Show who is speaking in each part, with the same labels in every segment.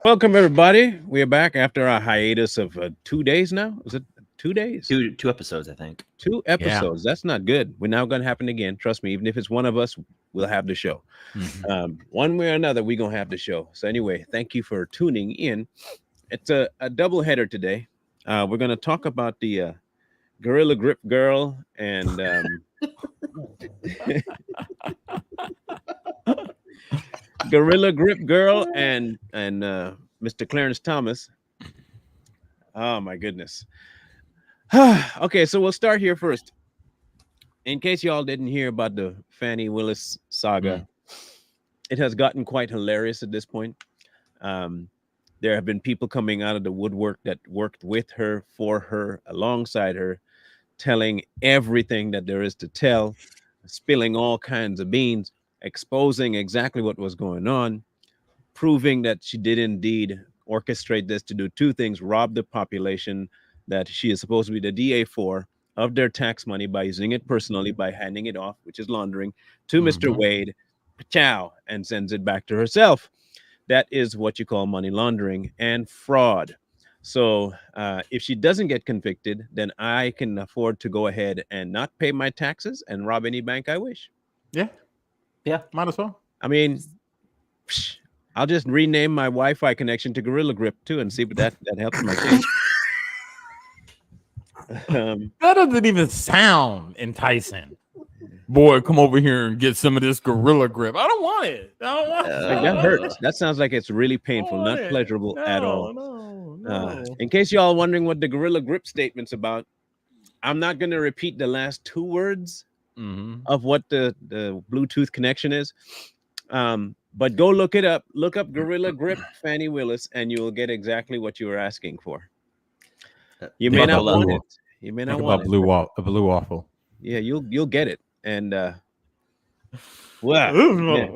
Speaker 1: Welcome, everybody. We are back after our hiatus of 2 days now. Is it 2 days?
Speaker 2: Two episodes, I think.
Speaker 1: Two
Speaker 3: Yeah.
Speaker 1: episodes. That's not good. We're now going to happen again. Trust me, even if it's one of us, we'll have the show. One way or another, we're going to have the show. So, anyway, thank you for tuning in. It's a double header today. We're going to talk about the Gorilla Grip Girl and Gorilla Grip Girl and Mr. Clarence Thomas. Oh my goodness. Okay, so we'll start here first. In case y'all didn't hear about the Fanny Willis saga, it has gotten quite hilarious at this point. There have been people coming out of the woodwork that worked with her, for her, alongside her, telling everything that there is to tell, spilling all kinds of beans, exposing exactly what was going on, proving that she did indeed orchestrate this to do two things: rob the population that she is supposed to be the DA for of their tax money by using it personally, by handing it off, which is laundering, to Mr. Wade, chow, and sends it back to herself. That is what you call money laundering and fraud. So if she doesn't get convicted, then I can afford to go ahead and not pay my taxes and rob any bank I wish.
Speaker 3: Yeah.
Speaker 2: Yeah.
Speaker 3: Might as well.
Speaker 1: I mean, I'll just rename my Wi-Fi connection to Gorilla Grip too, and see if that helps my case.
Speaker 3: That doesn't even sound enticing. Boy, come over here and get some of this Gorilla Grip. I don't want it. I don't want it.
Speaker 1: Like, that hurts. That sounds like it's really painful, not pleasurable at all.
Speaker 3: No.
Speaker 1: In case y'all wondering what the Gorilla Grip statement's about, I'm not going to repeat the last two words of what the Bluetooth connection is. But go look it up. Look up Gorilla Grip Fanny Willis, and you'll get exactly what you were asking for. You may not want it. You may not want it.
Speaker 3: A blue waffle.
Speaker 1: Yeah, you'll get it. And well, yeah.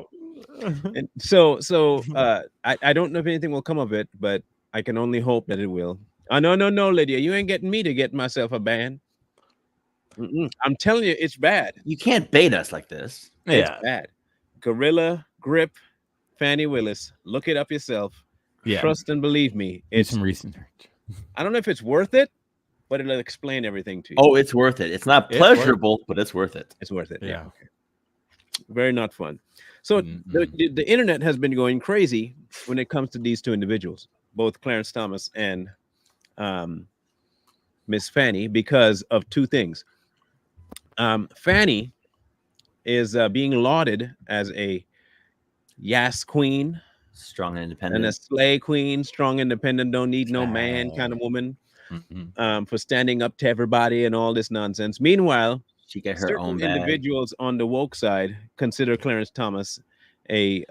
Speaker 1: And so I don't know if anything will come of it, but I can only hope that it will. Oh, no, Lydia, you ain't getting me to get myself a ban. I'm telling you, it's bad.
Speaker 2: You can't bait us like this.
Speaker 1: It's bad. Gorilla Grip Fanny Willis. Look it up yourself.
Speaker 3: Yeah.
Speaker 1: Trust and believe me.
Speaker 3: Do
Speaker 1: It's
Speaker 3: some research.
Speaker 1: I don't know if it's worth it, but it'll explain everything to you.
Speaker 2: Oh, it's worth it. It's not pleasurable, but it's worth it.
Speaker 1: It's worth it.
Speaker 3: Yeah.
Speaker 1: Okay. Very not fun. So the internet has been going crazy when it comes to these two individuals, both Clarence Thomas and Miss Fanny, because of two things. Fanny is being lauded as a Yas queen,
Speaker 2: Strong and independent,
Speaker 1: and a slay queen, strong, independent, don't need no man kind of woman, for standing up to everybody and all this nonsense. Meanwhile,
Speaker 2: she get her own bag.
Speaker 1: individuals on the woke side consider Clarence Thomas a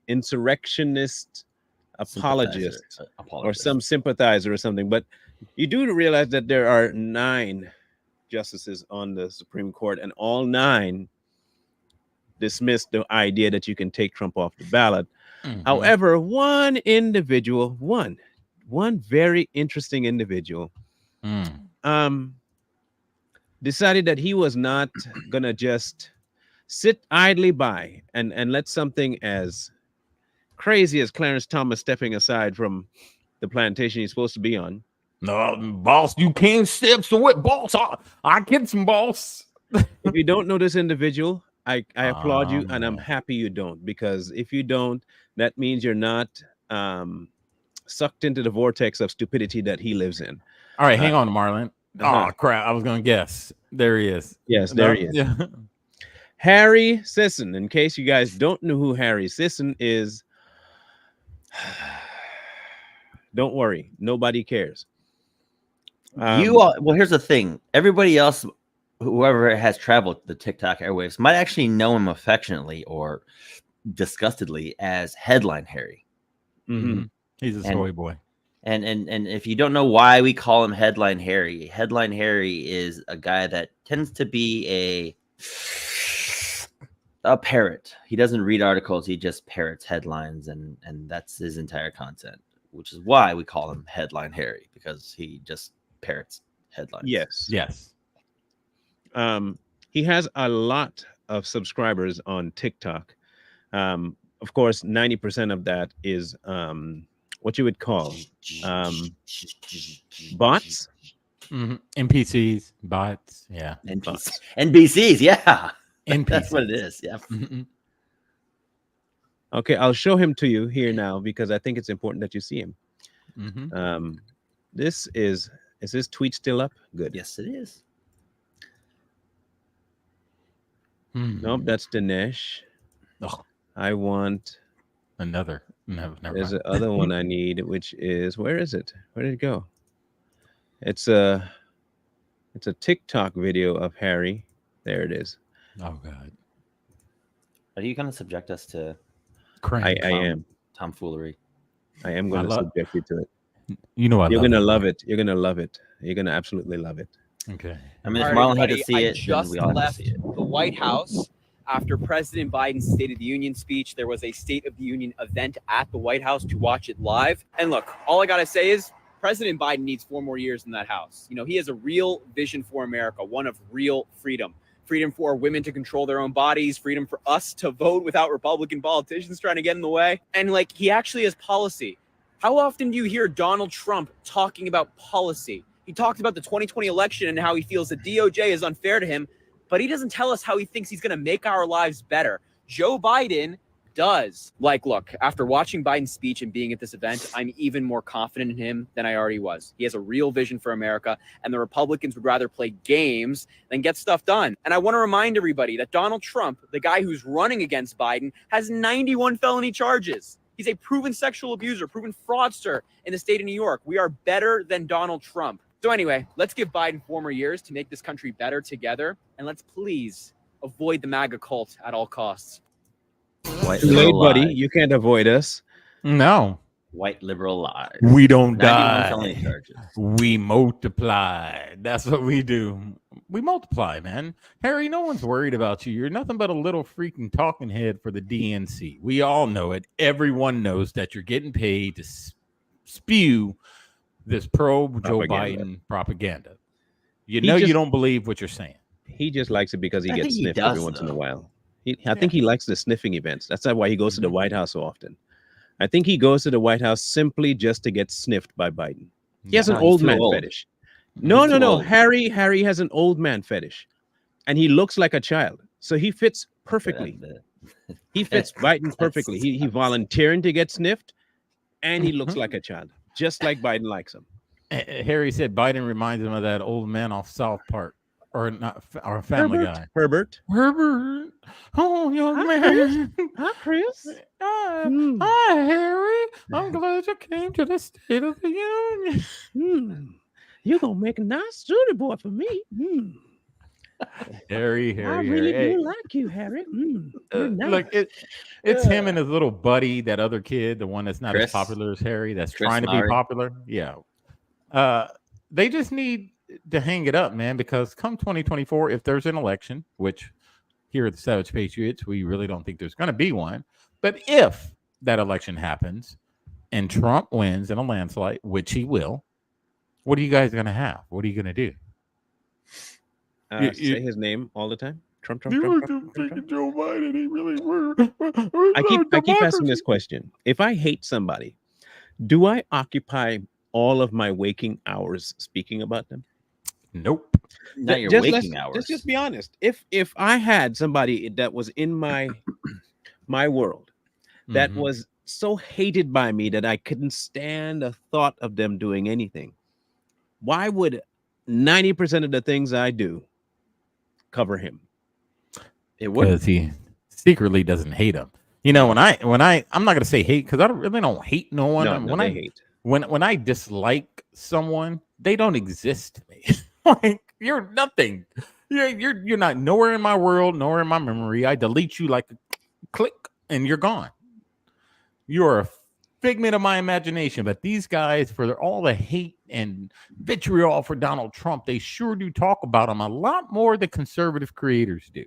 Speaker 1: insurrectionist apologist or some sympathizer or something. But you do realize that there are 9 justices on the Supreme Court, and all 9 dismissed the idea that you can take Trump off the ballot. However, one individual, one very interesting individual, decided that he was not gonna just sit idly by and let something as crazy as Clarence Thomas stepping aside from the plantation he's supposed to be on.
Speaker 3: No, boss, you can't step so it, boss. I get some boss.
Speaker 1: If you don't know this individual, I applaud you, and I'm happy you don't, because if you don't, that means you're not sucked into the vortex of stupidity that he lives in.
Speaker 3: All right, hang on, Marlon. Oh, crap. I was going to guess. There he is.
Speaker 1: Yes, there he is.
Speaker 3: Yeah.
Speaker 1: Harry Sisson. In case you guys don't know who Harry Sisson is, don't worry. Nobody cares.
Speaker 2: Well, here's the thing. Everybody else, whoever has traveled the TikTok airwaves, might actually know him affectionately or disgustedly as Headline Harry.
Speaker 3: He's a soy boy.
Speaker 2: And if you don't know why we call him Headline Harry is a guy that tends to be a parrot. He doesn't read articles. He just parrots headlines, and that's his entire content, which is why we call him Headline Harry, because he just parrots headlines.
Speaker 1: Yes. He has a lot of subscribers on TikTok. Of course, 90% of that is what you would call bots.
Speaker 3: NPCs, bots, yeah.
Speaker 2: NBCs, yeah.
Speaker 3: NPCs.
Speaker 2: That's what it is. Yeah.
Speaker 1: Okay, I'll show him to you here now because I think it's important that you see him. This is this tweet still up? Good.
Speaker 2: Yes, it is.
Speaker 1: Nope, that's Dinesh.
Speaker 3: Oh,
Speaker 1: I want
Speaker 3: another. No, never
Speaker 1: there's
Speaker 3: mind.
Speaker 1: the other one I need, which is where is it? Where did it go? It's a TikTok video of Harry. There it is.
Speaker 3: Oh God.
Speaker 2: Are you going to subject us to
Speaker 3: Cringe.
Speaker 1: I am
Speaker 2: tomfoolery?
Speaker 1: I am going to subject you to it.
Speaker 3: You know,
Speaker 1: you're gonna love it. You're gonna love it. You're gonna absolutely love it.
Speaker 3: Okay.
Speaker 2: I mean, if Marlon had to see
Speaker 4: I
Speaker 2: it,
Speaker 4: just
Speaker 2: then we all have to
Speaker 4: left
Speaker 2: see it.
Speaker 4: the White House after President Biden's State of the Union speech. There was a State of the Union event at the White House to watch it live. And look, all I gotta say is President Biden needs 4 more years in that House. You know, he has a real vision for America, one of real freedom. Freedom for women to control their own bodies, freedom for us to vote without Republican politicians trying to get in the way. And like, he actually has policy. How often do you hear Donald Trump talking about policy? He talked about the 2020 election and how he feels the DOJ is unfair to him, but he doesn't tell us how he thinks he's going to make our lives better. Joe Biden does. Like, look, after watching Biden's speech and being at this event, I'm even more confident in him than I already was. He has a real vision for America, and the Republicans would rather play games than get stuff done. And I want to remind everybody that Donald Trump, the guy who's running against Biden, has 91 felony charges. He's a proven sexual abuser, proven fraudster in the state of New York. We are better than Donald Trump. So anyway, let's give Biden 4 more years to make this country better together. And let's please avoid the MAGA cult at all costs.
Speaker 2: White
Speaker 1: Too late, buddy. You can't avoid us.
Speaker 3: No.
Speaker 2: White liberal lies.
Speaker 3: We don't
Speaker 2: 91
Speaker 3: die.
Speaker 2: felony charges.
Speaker 3: We multiply. That's what we do. We multiply, man. Harry, no one's worried about you. You're nothing but a little freaking talking head for the DNC. We all know it. Everyone knows that you're getting paid to spew this pro-Joe Biden propaganda. You know you don't believe what you're saying.
Speaker 1: He just likes it because he gets sniffed every once in a while. I
Speaker 3: Yeah.
Speaker 1: think he likes the sniffing events. That's why he goes to the White House so often. I think he goes to the White House simply just to get sniffed by Biden. He has an old man fetish. No. Harry has an old man fetish, and he looks like a child, so he fits perfectly. He fits Biden perfectly. He volunteering to get sniffed, and he looks like a child, just like Biden likes him.
Speaker 3: Harry said Biden reminds him of that old man off South Park, or not, or Family Guy.
Speaker 1: Herbert.
Speaker 3: Oh, young man.
Speaker 1: Hi, Chris.
Speaker 3: Hi, Harry. I'm glad you came to the State of the Union.
Speaker 1: You're gonna make a nice study boy for me.
Speaker 3: Harry.
Speaker 1: I really do like you, Harry. Nice.
Speaker 3: Look, it's him and his little buddy, that other kid, the one that's not
Speaker 2: Chris.
Speaker 3: as popular as Harry, that's
Speaker 2: Chris
Speaker 3: trying to
Speaker 2: Murray.
Speaker 3: be popular. Yeah. They just need to hang it up, man, because come 2024, if there's an election, which here at the Savage Patriots, we really don't think there's going to be one, but if that election happens and Trump wins in a landslide, which he will, what are you guys going to have? What are you going to do?
Speaker 1: Say his name all the time. Trump.
Speaker 3: Joe Biden, he really were.
Speaker 1: I keep asking this question. If I hate somebody, do I occupy all of my waking hours speaking about them?
Speaker 3: Nope.
Speaker 2: Not your waking hours.
Speaker 1: Let's just be honest. If I had somebody that was in my world that was so hated by me that I couldn't stand the thought of them doing anything, why would 90% of the things I do cover him?
Speaker 2: It would.
Speaker 3: Because he secretly doesn't hate him. You know, when I'm not gonna say hate because I really don't hate no one.
Speaker 1: No, they hate.
Speaker 3: When I dislike someone, they don't exist to me. Like, you're nothing. You're not nowhere in my world, nowhere in my memory. I delete you like a click, and you're gone. You're a figment of my imagination. But these guys, for all the hate and vitriol for Donald Trump, they sure do talk about him a lot more than conservative creators do.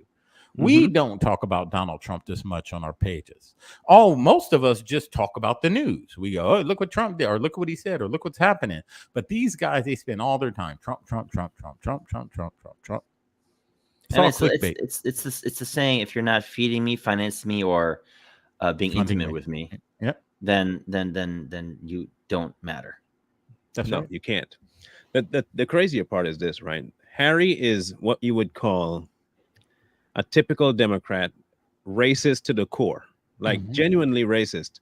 Speaker 3: We don't talk about Donald Trump this much on our pages. Most of us just talk about the news. We go, oh, look what Trump did, or look what he said, or look what's happening. But these guys, they spend all their time Trump. It's all clickbait.
Speaker 2: It's the saying, if you're not feeding me, financing me, or being intimate with me,
Speaker 3: Yep.
Speaker 2: then you don't matter.
Speaker 3: That's
Speaker 1: No,
Speaker 3: right.
Speaker 1: you can't. The crazier part is this, right? Harry is what you would call a typical Democrat, racist to the core, like
Speaker 3: Mhm.
Speaker 1: genuinely racist.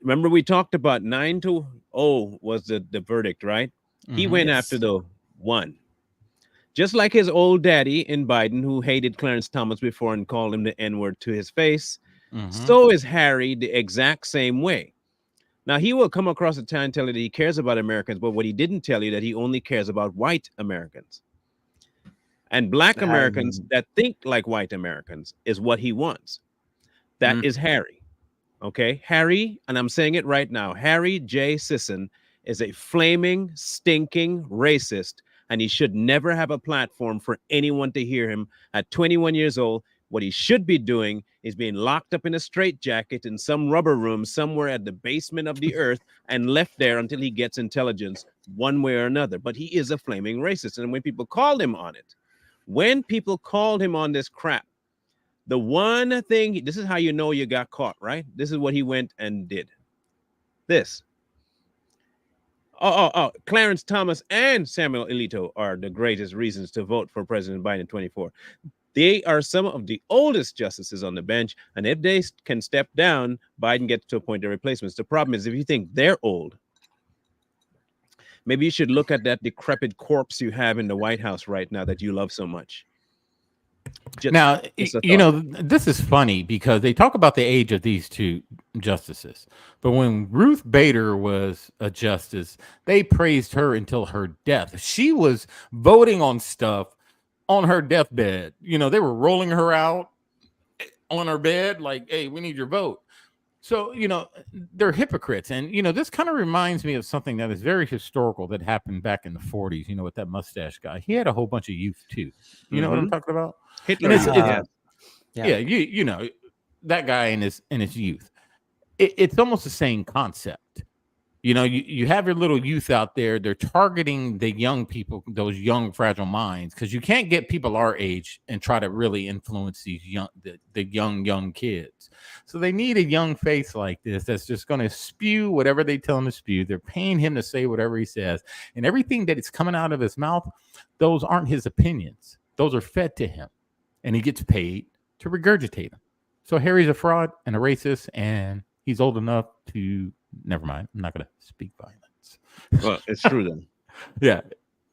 Speaker 1: Remember, we talked about 9-0 was the verdict, right? He
Speaker 3: Mhm.
Speaker 1: went after the one. Just like his old daddy in Biden, who hated Clarence Thomas before and called him the N word to his face,
Speaker 3: Mhm.
Speaker 1: so is Harry the exact same way. Now, he will come across the time and tell you that he cares about Americans, but what he didn't tell you that he only cares about white Americans. And black Americans that think like white Americans is what he wants. That is Harry. Okay. Harry, and I'm saying it right now, Harry J. Sisson is a flaming, stinking racist, and he should never have a platform for anyone to hear him at 21 years old. What he should be doing is being locked up in a straitjacket in some rubber room somewhere at the basement of the earth and left there until he gets intelligence one way or another. But he is a flaming racist. And when people called him on it, when people called him on this crap, the one thing, this is how you know you got caught, right? This is what he went and did. This. Clarence Thomas and Samuel Alito are the greatest reasons to vote for President Biden in 24. They are some of the oldest justices on the bench, and if they can step down, Biden gets to appoint their replacements. The problem is, if you think they're old, maybe you should look at that decrepit corpse you have in the White House right now that you love so much.
Speaker 3: Now,
Speaker 1: just a
Speaker 3: you
Speaker 1: thought.
Speaker 3: know, this is funny because they talk about the age of these two justices. But when Ruth Bader was a justice, they praised her until her death. She was voting on stuff on her deathbed. You know, they were rolling her out on her bed, like, hey, we need your vote. So, you know, they're hypocrites. And, you know, this kind of reminds me of something that is very historical that happened back in the 40s, you know, with that mustache guy. He had a whole bunch of youth, too. You know what I'm talking about?
Speaker 1: Hitler,
Speaker 3: And
Speaker 1: yeah.
Speaker 3: yeah, you know, that guy in his youth. It's almost the same concept. You know, you have your little youth out there. They're targeting the young people, those young, fragile minds, because you can't get people our age and try to really influence these the young kids. So they need a young face like this that's just going to spew whatever they tell him to spew. They're paying him to say whatever he says, and everything that is coming out of his mouth, those aren't his opinions. Those are fed to him, and he gets paid to regurgitate them. So Harry's a fraud and a racist, and he's old enough to. Never mind. I'm not going to speak violence.
Speaker 1: Well, it's true then.
Speaker 3: Yeah,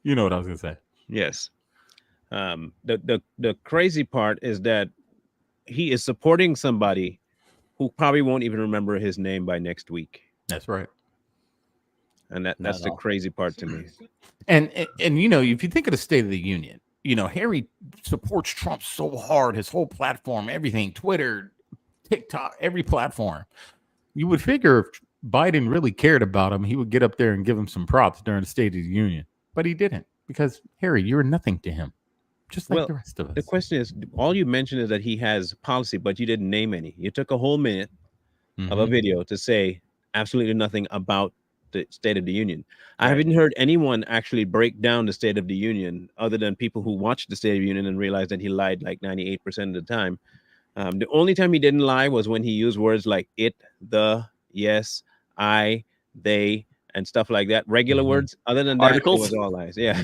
Speaker 3: you know what I was going to say.
Speaker 1: Yes. The crazy part is that he is supporting somebody who probably won't even remember his name by next week.
Speaker 3: That's right.
Speaker 1: And that's the crazy part to me.
Speaker 3: And you know, if you think of the State of the Union, you know, Harry supports Trump so hard, his whole platform, everything, Twitter, TikTok, every platform. You would figure if Biden really cared about him, he would get up there and give him some props during the State of the Union. But he didn't, because Harry, you're nothing to him, just like the rest of us.
Speaker 1: The question is, all you mentioned is that he has policy, but you didn't name any. You took a whole minute of a video to say absolutely nothing about the State of the Union. I haven't heard anyone actually break down the State of the Union other than people who watched the State of the Union and realized that he lied like 98% of the time. The only time he didn't lie was when he used words like it, the, yes, I, they, and stuff like that. Regular words. Other than that, it was all lies. Yeah.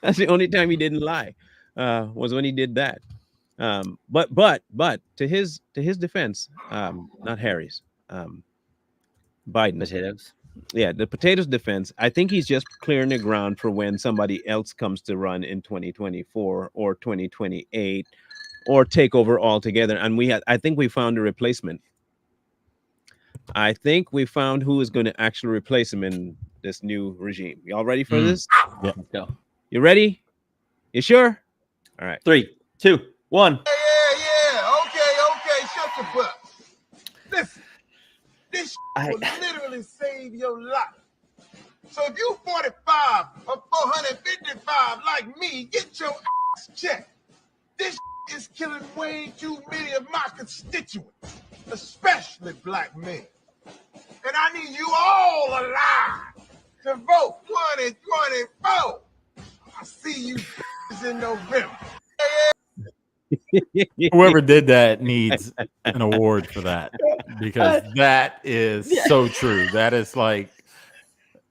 Speaker 1: That's the only time he didn't lie, was when he did that. But to his defense, not Harry's, Biden's.
Speaker 2: Potatoes.
Speaker 1: Yeah, the potatoes defense. I think he's just clearing the ground for when somebody else comes to run in 2024 or 2028 or take over altogether. And I think we found a replacement. I think we found who is going to actually replace him in this new regime. Y'all ready for this?
Speaker 2: Yeah. Let's go.
Speaker 1: You ready? You sure? All right.
Speaker 2: 3, 2, 1.
Speaker 5: Yeah. Okay. Shut your butt. Listen, this will literally save your life. So if you 45 or 455 like me, get your ass checked. This is killing way too many of my constituents, especially black men. And I need you all alive to vote 2024. I see you in November.
Speaker 3: Whoever did that needs an award for that, because that is so true. That is like,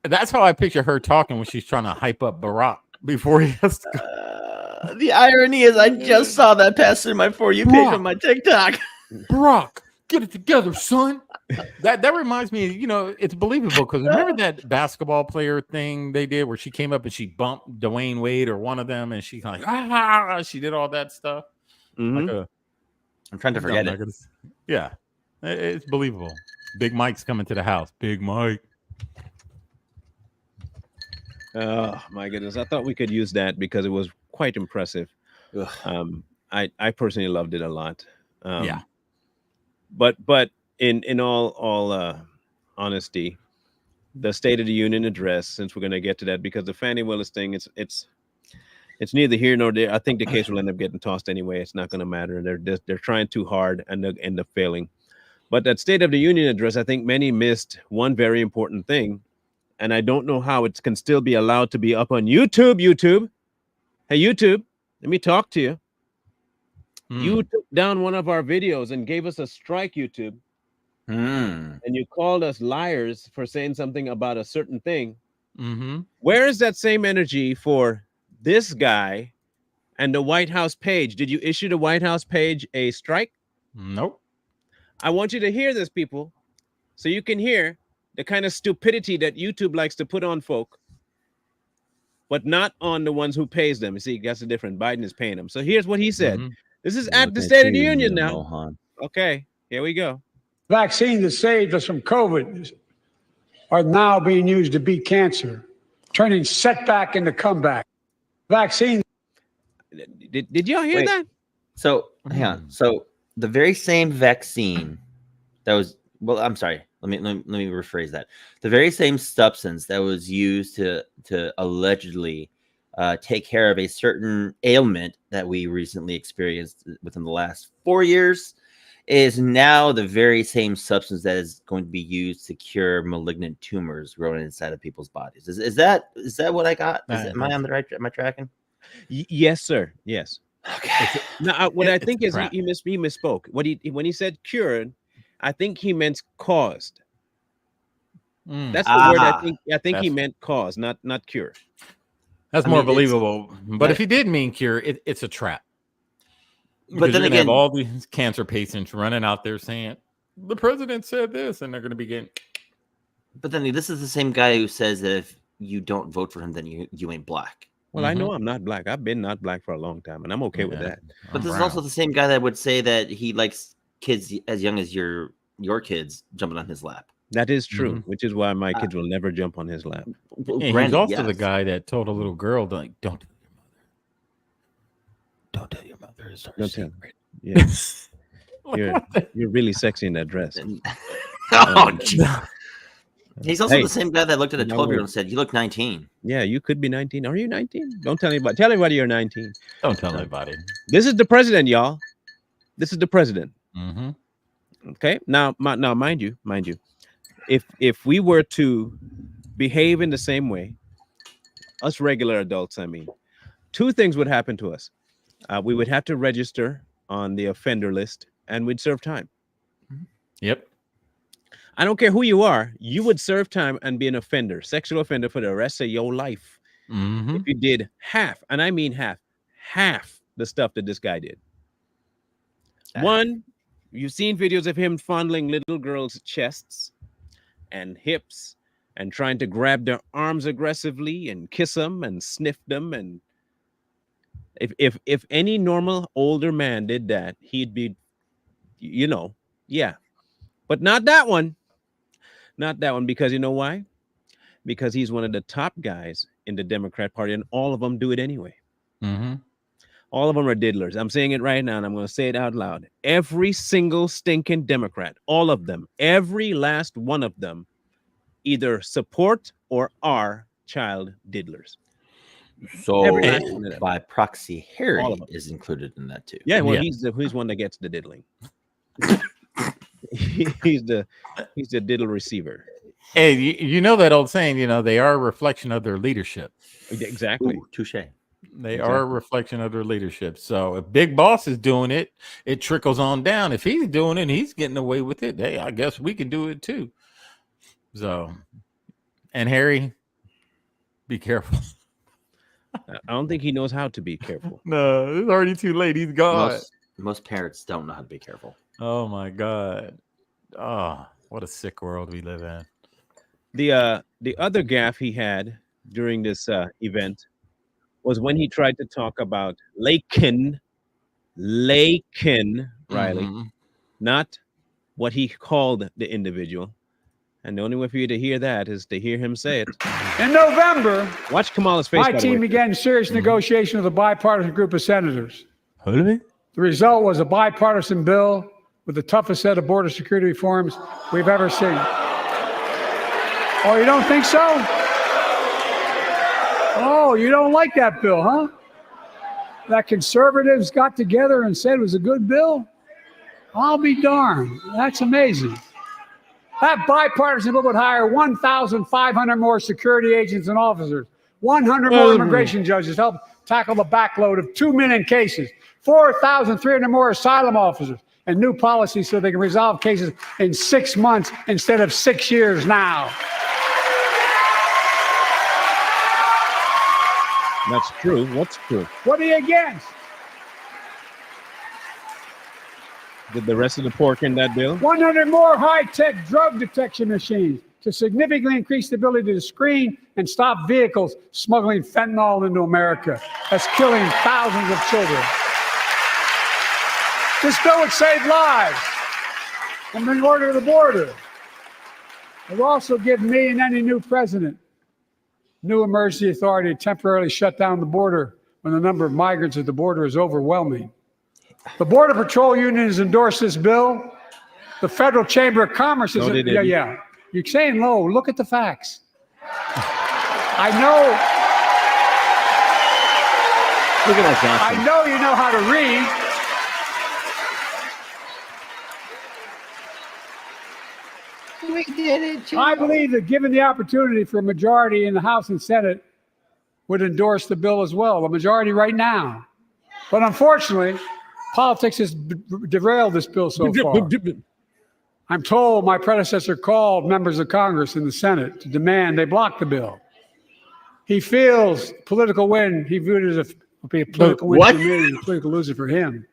Speaker 3: that's how I picture her talking when she's trying to hype up Barack before he has to go.
Speaker 2: The irony is, I just saw that pass through my For You page on my TikTok.
Speaker 3: Barack, get it together, son. That reminds me, it's believable because remember that basketball player thing they did where she came up and she bumped Dwayne Wade or one of them, and she like she did all that stuff.
Speaker 1: Mhm.
Speaker 2: I'm trying to forget it.
Speaker 3: Yeah, it's believable. Big Mike's coming to the house. Big Mike.
Speaker 1: Oh my goodness! I thought we could use that because it was quite impressive. I personally loved it a lot.
Speaker 3: Yeah.
Speaker 1: But in all honesty, the State of the Union address, since we're going to get to that, because the Fanny Willis thing, it's neither here nor there. I think the case will end up getting tossed anyway. It's not going to matter. They're trying too hard and they'll end up failing. But that State of the Union address, I think many missed one very important thing, and I don't know how it can still be allowed to be up on YouTube. YouTube, hey YouTube, let me talk to you. You took down one of our videos and gave us a strike, YouTube. And you called us liars for saying something about a certain thing. Where is that same energy for this guy and the White House page? Did you issue the White House page a strike?
Speaker 3: Nope.
Speaker 1: I want you to hear this, people, so you can hear the kind of stupidity that YouTube likes to put on folk, but not on the ones who pays them. You see, that's the difference. Biden is paying them. So here's what he said. This is at the State of the Union now.
Speaker 2: Mohan.
Speaker 1: Okay, here we go.
Speaker 6: Vaccines that saved us from COVID are now being used to beat cancer, turning setback into comeback. Vaccines.
Speaker 1: Did y'all hear that?
Speaker 2: So, hang on. So, the very same vaccine that was, well, I'm sorry. Let me rephrase that. The very same substance that was used to allegedly take care of a certain ailment that we recently experienced within the last 4 years is now the very same substance that is going to be used to cure malignant tumors growing inside of people's bodies. Is that what I got? Am I on the right? Am I tracking?
Speaker 1: Yes, sir. Yes.
Speaker 2: Okay.
Speaker 1: Now, what I think is he misspoke. When he said cured, I think he meant caused. That's the word. I think he meant cause, not cure.
Speaker 3: That's more believable. But if he did mean cure, it's a trap.
Speaker 2: But then again,
Speaker 3: have all these cancer patients running out there saying the president said this, and they're going to be getting.
Speaker 2: But then this is the same guy who says that if you don't vote for him, then you ain't black.
Speaker 1: Well, I know I'm not black. I've been not black for a long time, and I'm okay with that.
Speaker 2: But this is also the same guy that would say that he likes kids as young as your kids jumping on his lap.
Speaker 1: That is true, which is why my kids will never jump on his lap.
Speaker 3: And he's also the guy that told a little girl, like, don't tell your mother. It's our secret.
Speaker 1: Yes. You're really sexy in that dress.
Speaker 2: He's also the same guy that looked at a 12-year-old and said, "You look 19."
Speaker 1: Yeah, you could be 19. Are you 19? Don't tell anybody. Tell everybody you're 19.
Speaker 3: Don't tell anybody.
Speaker 1: This is the president, y'all. This is the president. Okay. Now, mind you, if we were to behave in the same way, us regular adults, I mean, two things would happen to us. We would have to register on the offender list, and we'd serve time.
Speaker 3: Yep.
Speaker 1: I don't care who you are. You would serve time and be an offender, sexual offender for the rest of your life. If you did half, and I mean half the stuff that this guy did. One, you've seen videos of him fondling little girls' chests and hips and trying to grab their arms aggressively and kiss them and sniff them. And if any normal older man did that, he'd be, yeah. But not that one. Not that one, because you know why? Because he's one of the top guys in the Democrat Party, and all of them do it anyway. All of them are diddlers. I'm saying it right now, and I'm going to say it out loud. Every single stinking Democrat, all of them, every last one of them, either support or are child diddlers.
Speaker 2: So by proxy, Harry is included in that too.
Speaker 1: Yeah, well, he's one that gets the diddling. he's the diddle receiver.
Speaker 3: Hey, you know that old saying, they are a reflection of their leadership.
Speaker 1: Exactly.
Speaker 2: Touche.
Speaker 3: They are a reflection of their leadership. So if Big Boss is doing it, it trickles on down. If he's doing it and he's getting away with it, hey, I guess we can do it too. So, and Harry, be careful.
Speaker 1: I don't think he knows how to be careful.
Speaker 3: No, it's already too late. He's gone.
Speaker 2: Most parents don't know how to be careful.
Speaker 3: Oh my God. Oh, what a sick world we live in.
Speaker 1: The other gaffe he had during this event was when he tried to talk about Laken Riley, not what he called the individual. And the only way for you to hear that is to hear him say it.
Speaker 6: In November,
Speaker 1: watch Kamala's face.
Speaker 6: My team began serious negotiation with a bipartisan group of senators. The result was a bipartisan bill with the toughest set of border security reforms we've ever seen. Oh, you don't think so? Oh, you don't like that bill, huh? That conservatives got together and said it was a good bill? I'll be darned. That's amazing. That bipartisan bill would hire 1,500 more security agents and officers, 100 more immigration judges to help tackle the backload of 2 million cases, 4,300 more asylum officers, and new policies so they can resolve cases in 6 months instead of 6 years now.
Speaker 1: That's true. What's true?
Speaker 6: What are you against?
Speaker 1: Did the rest of the pork in that bill?
Speaker 6: 100 more high-tech drug detection machines to significantly increase the ability to screen and stop vehicles smuggling fentanyl into America. That's killing thousands of children. This bill would save lives and bring order to the border. It will also give me and any new president new emergency authority to temporarily shut down the border when the number of migrants at the border is overwhelming. The Border Patrol Union has endorsed this bill. The Federal Chamber of Commerce is... Yeah. You're saying low. Look at the facts. I know...
Speaker 2: Look at that, Johnson.
Speaker 6: I know you know how to read.
Speaker 2: We did it, Joe.
Speaker 6: I believe that given the opportunity for a majority in the House and Senate would endorse the bill as well, a majority right now. But unfortunately, politics has derailed this bill so far. I'm told my predecessor called members of Congress in the Senate to demand they block the bill. He feels political win. He viewed it as a political win for me and a political loser for him.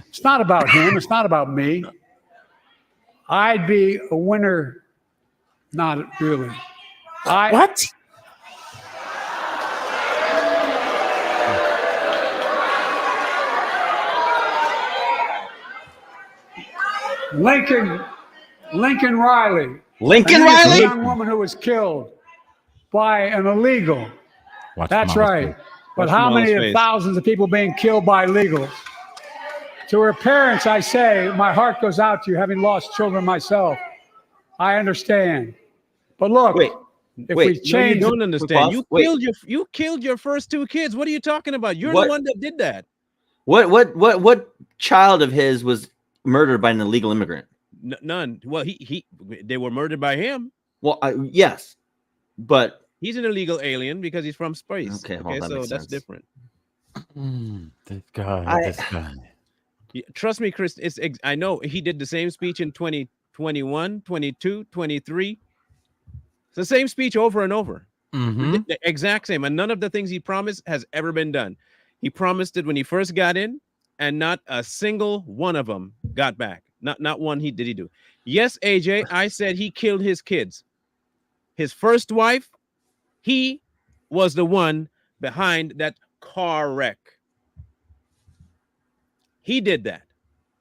Speaker 6: It's not about him. It's not about me. I'd be a winner. Not really.
Speaker 3: What?
Speaker 6: Lincoln Riley.
Speaker 2: Lincoln
Speaker 6: A
Speaker 2: Riley?
Speaker 6: young woman who was killed by an illegal. That's right. But how many thousands of people being killed by illegals? To her parents, I say, my heart goes out to you, having lost children myself. I understand. But look, if we change...
Speaker 1: No, you don't understand. You killed your first 2 kids. What are you talking about? You're the one that did that.
Speaker 2: What child of his was murdered by an illegal immigrant?
Speaker 1: None. Well, they were murdered by him.
Speaker 2: Well, yes, but
Speaker 1: he's an illegal alien because he's from space.
Speaker 2: Okay,
Speaker 1: so that's different.
Speaker 3: This guy.
Speaker 1: Trust me, Chris. I know he did the same speech in 2021, 22, 23. It's the same speech over and over. The exact same. And none of the things he promised has ever been done. He promised it when he first got in, and not a single one of them got back. Not one did he do. Yes, AJ, I said he killed his kids. His first wife, he was the one behind that car wreck. He did that.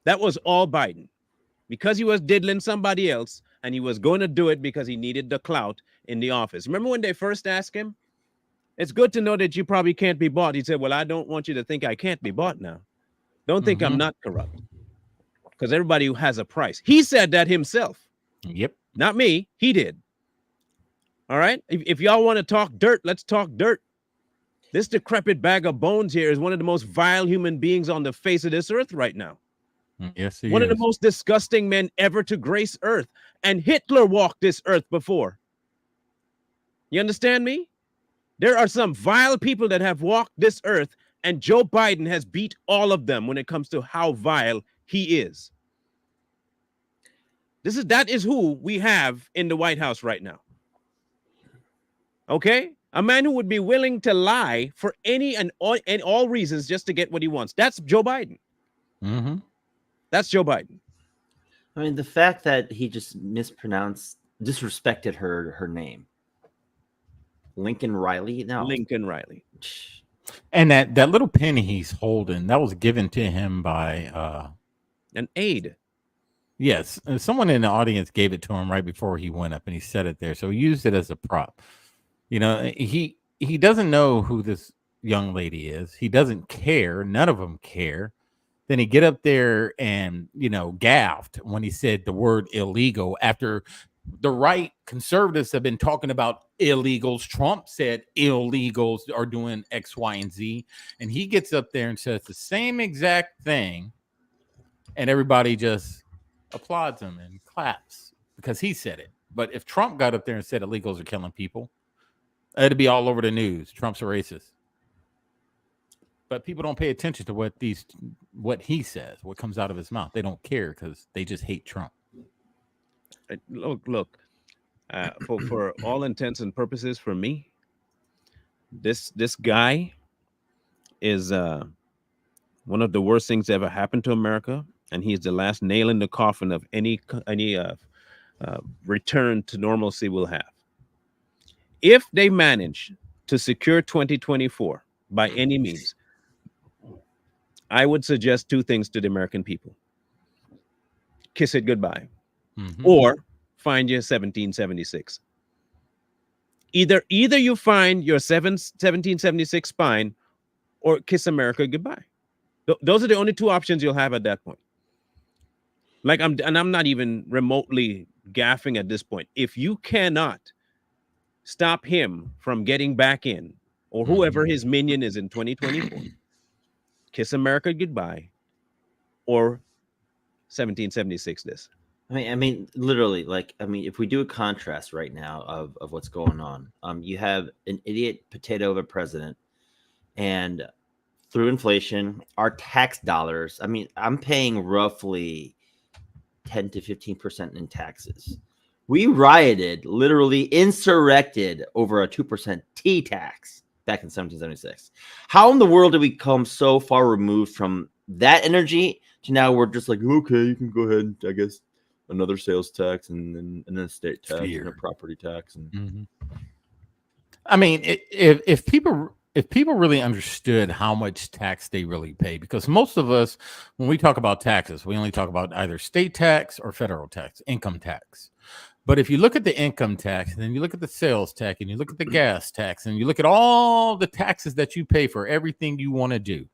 Speaker 1: That was all Biden. Because he was diddling somebody else, and he was going to do it because he needed the clout in the office. Remember when they first asked him? It's good to know that you probably can't be bought. He said, well, I don't want you to think I can't be bought now. Don't think I'm not corrupt. Because everybody who has a price. He said that himself.
Speaker 3: Yep.
Speaker 1: Not me. He did. All right? If y'all want to talk dirt, let's talk dirt. This decrepit bag of bones here is one of the most vile human beings on the face of this earth right now.
Speaker 3: Yes, he
Speaker 1: One
Speaker 3: is.
Speaker 1: of the most disgusting men ever to grace earth. And Hitler walked this earth before. You understand me? There are some vile people that have walked this earth, and Joe Biden has beat all of them when it comes to how vile he is. That is who we have in the White House right now. Okay? A man who would be willing to lie for any and all reasons just to get what he wants. That's Joe Biden.
Speaker 3: Mm-hmm.
Speaker 1: That's Joe Biden.
Speaker 2: I mean, the fact that he just disrespected her name. Lincoln Riley? No.
Speaker 1: Lincoln Riley.
Speaker 3: And that little penny he's holding, that was given to him by
Speaker 1: an aide.
Speaker 3: Yes. Someone in the audience gave it to him right before he went up, and he set it there. So he used it as a prop. You know, he doesn't know who this young lady is. He doesn't care. None of them care. Then he get up there and, you know, gaffed when he said the word illegal after the right conservatives have been talking about illegals. Trump said illegals are doing X, Y, and Z. And he gets up there and says the same exact thing. And everybody just applauds him and claps because he said it. But if Trump got up there and said illegals are killing people, it'd be all over the news. Trump's a racist. But people don't pay attention to what he says, what comes out of his mouth. They don't care because they just hate Trump.
Speaker 1: Look. For all intents and purposes, for me, this guy is one of the worst things that ever happened to America, and he's the last nail in the coffin of any return to normalcy we'll have. If they manage to secure 2024 by any means, I would suggest two things to the American people. Kiss it goodbye. Mm-hmm. Or find your 1776. Either you find your 1776 spine or kiss America goodbye. Those are the only two options you'll have at that point. Like I'm not even remotely gaffing at this point. If you cannot stop him from getting back in, or whoever his minion is in 2024, kiss America goodbye, or 1776 this.
Speaker 2: I mean, literally, if we do a contrast right now of what's going on, you have an idiot potato of a president, and through inflation, our tax dollars. I mean, I'm paying roughly 10 to 15% in taxes. We rioted, literally insurrected over a 2% T tax back in 1776. How in the world did we come so far removed from that energy to now we're just like, okay, you can go ahead, I guess. Another sales tax and then an estate tax and a property tax. And
Speaker 3: I mean, if people really understood how much tax they really pay, because most of us, when we talk about taxes, we only talk about either state tax or federal tax, income tax. But if you look at the income tax, and then you look at the sales tax, and you look at the gas tax, and you look at all the taxes that you pay for everything you want to do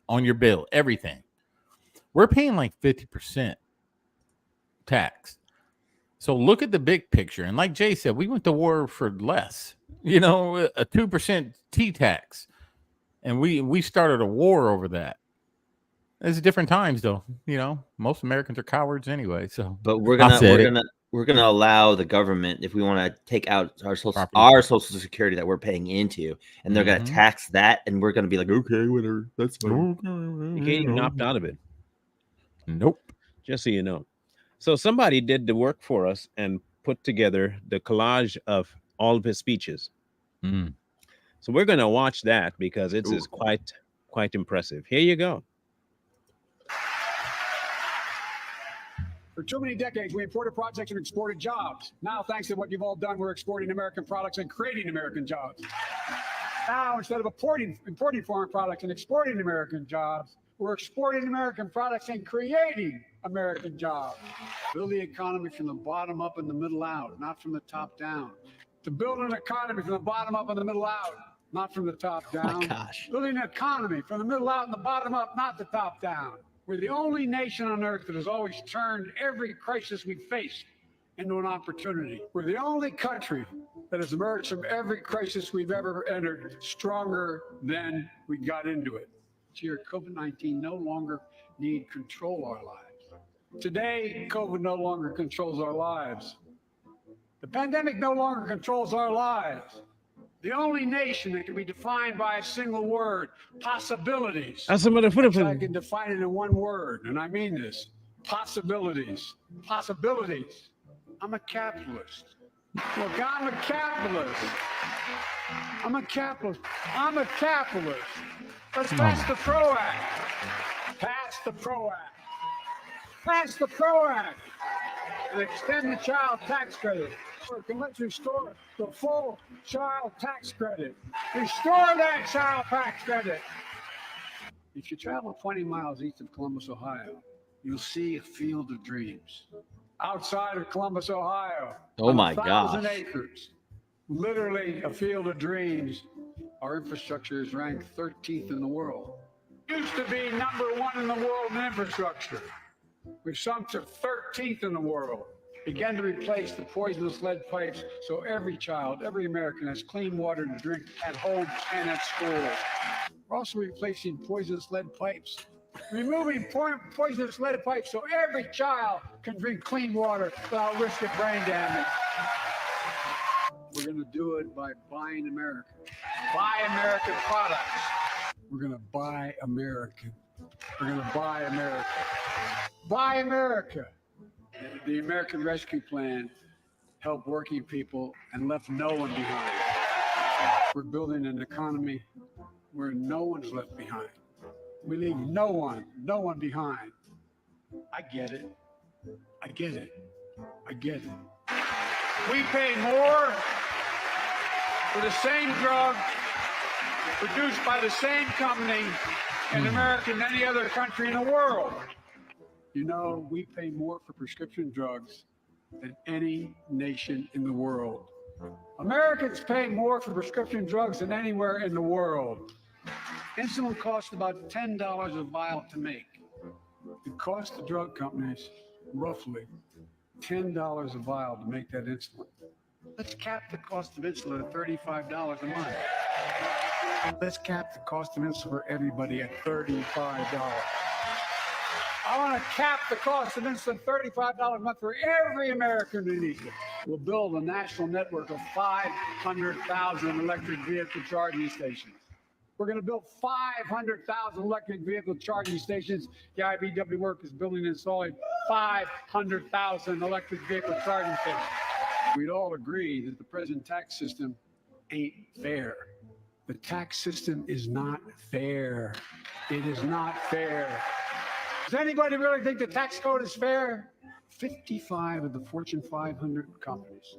Speaker 3: on your bill, everything, we're paying like 50% tax. So look at the big picture. And like Jay said, we went to war for less, a 2% T tax. And we started a war over that. It's different times though. Most Americans are cowards anyway. So
Speaker 2: but we're gonna allow the government, if we want to take out our social security that we're paying into, and they're gonna tax that, and we're gonna be like, okay, whatever, that's fine.
Speaker 1: You can't even opt out of it.
Speaker 3: Nope.
Speaker 1: Just so you know. So somebody did the work for us and put together the collage of all of his speeches. So we're going to watch that because it is quite impressive. Here you go.
Speaker 6: For too many decades, we imported projects and exported jobs. Now, thanks to what you've all done, we're exporting American products and creating American jobs. Now, instead of importing foreign products and exporting American jobs, we're exporting American products and creating American jobs. Build the economy from the bottom up and the middle out, not from the top down. To build an economy from the bottom up and the middle out, not from the top down.
Speaker 2: Oh my gosh.
Speaker 6: Building an economy from the middle out and the bottom up, not the top down. We're the only nation on earth that has always turned every crisis we face into an opportunity. We're the only country that has emerged from every crisis we've ever entered stronger than we got into it. This year, COVID-19 no longer need control our lives. Today, COVID no longer controls our lives. The pandemic no longer controls our lives. The only nation that can be defined by a single word, possibilities.
Speaker 1: That's somebody put it.
Speaker 6: I can define it in one word, and I mean this. Possibilities. Possibilities. I'm a capitalist. Look, I'm a capitalist. I'm a capitalist. I'm a capitalist. Let's pass the PRO Act. Pass the PRO Act. Pass the PRO Act. And extend the child tax credit. Or can let's restore the full child tax credit. Restore that child tax credit. If you travel 20 miles east of Columbus, Ohio, you'll see a field of dreams. Outside of Columbus, Ohio,
Speaker 2: Oh my
Speaker 6: 1,000
Speaker 2: gosh.
Speaker 6: acres, literally a field of dreams. Our infrastructure is ranked 13th in the world. Used to be #1 in the world in infrastructure. We've sunk to 13th in the world. Began to replace the poisonous lead pipes so every child, every American has clean water to drink at home and at school. We're also replacing poisonous lead pipes. Removing poisonous lead pipes so every child can drink clean water without risk of brain damage. We're going to do it by buying American. Buy American products. We're going to buy American. We're going to buy America. Buy America. The American Rescue Plan helped working people and left no one behind. We're building an economy where no one's left behind. We leave no one behind. I get it. I get it. I get it. We pay more for the same drug produced by the same company in America than any other country in the world. You know, we pay more for prescription drugs than any nation in the world. Americans pay more for prescription drugs than anywhere in the world. Insulin costs about $10 a vial to make. It costs the drug companies roughly $10 a vial to make that insulin. Let's cap the cost of insulin at $35 a month. Let's cap the cost of insulin for everybody at $35. I want to cap the cost of insulin $35 a month for every American who needs it. We'll build a national network of 500,000 electric vehicle charging stations. We're going to build 500,000 electric vehicle charging stations. The IBW work is building and installing 500,000 electric vehicle charging stations. We'd all agree that the present tax system ain't fair. The tax system is not fair. It is not fair. Does anybody really think the tax code is fair? 55 of the Fortune 500 companies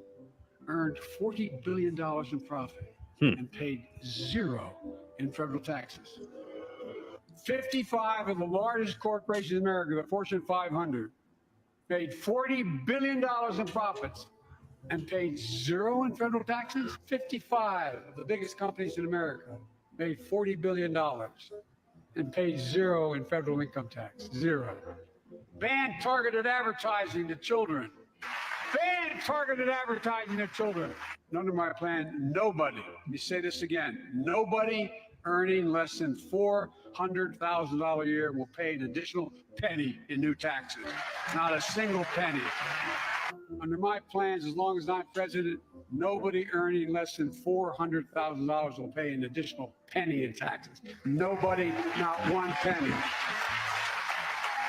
Speaker 6: earned $40 billion in profit and paid zero in federal taxes. 55 of the largest corporations in America, the Fortune 500, made $40 billion in profits and paid zero in federal taxes. 55 of the biggest companies in America made $40 billion and paid zero in federal income tax. Zero. Ban targeted advertising to children. Ban targeted advertising to children. Under my plan, nobody, let me say this again, nobody earning less than $400,000 a year will pay an additional penny in new taxes. Not a single penny. Under my plans, as long as I'm president, nobody earning less than $400,000 will pay an additional penny in taxes. Nobody, not one penny.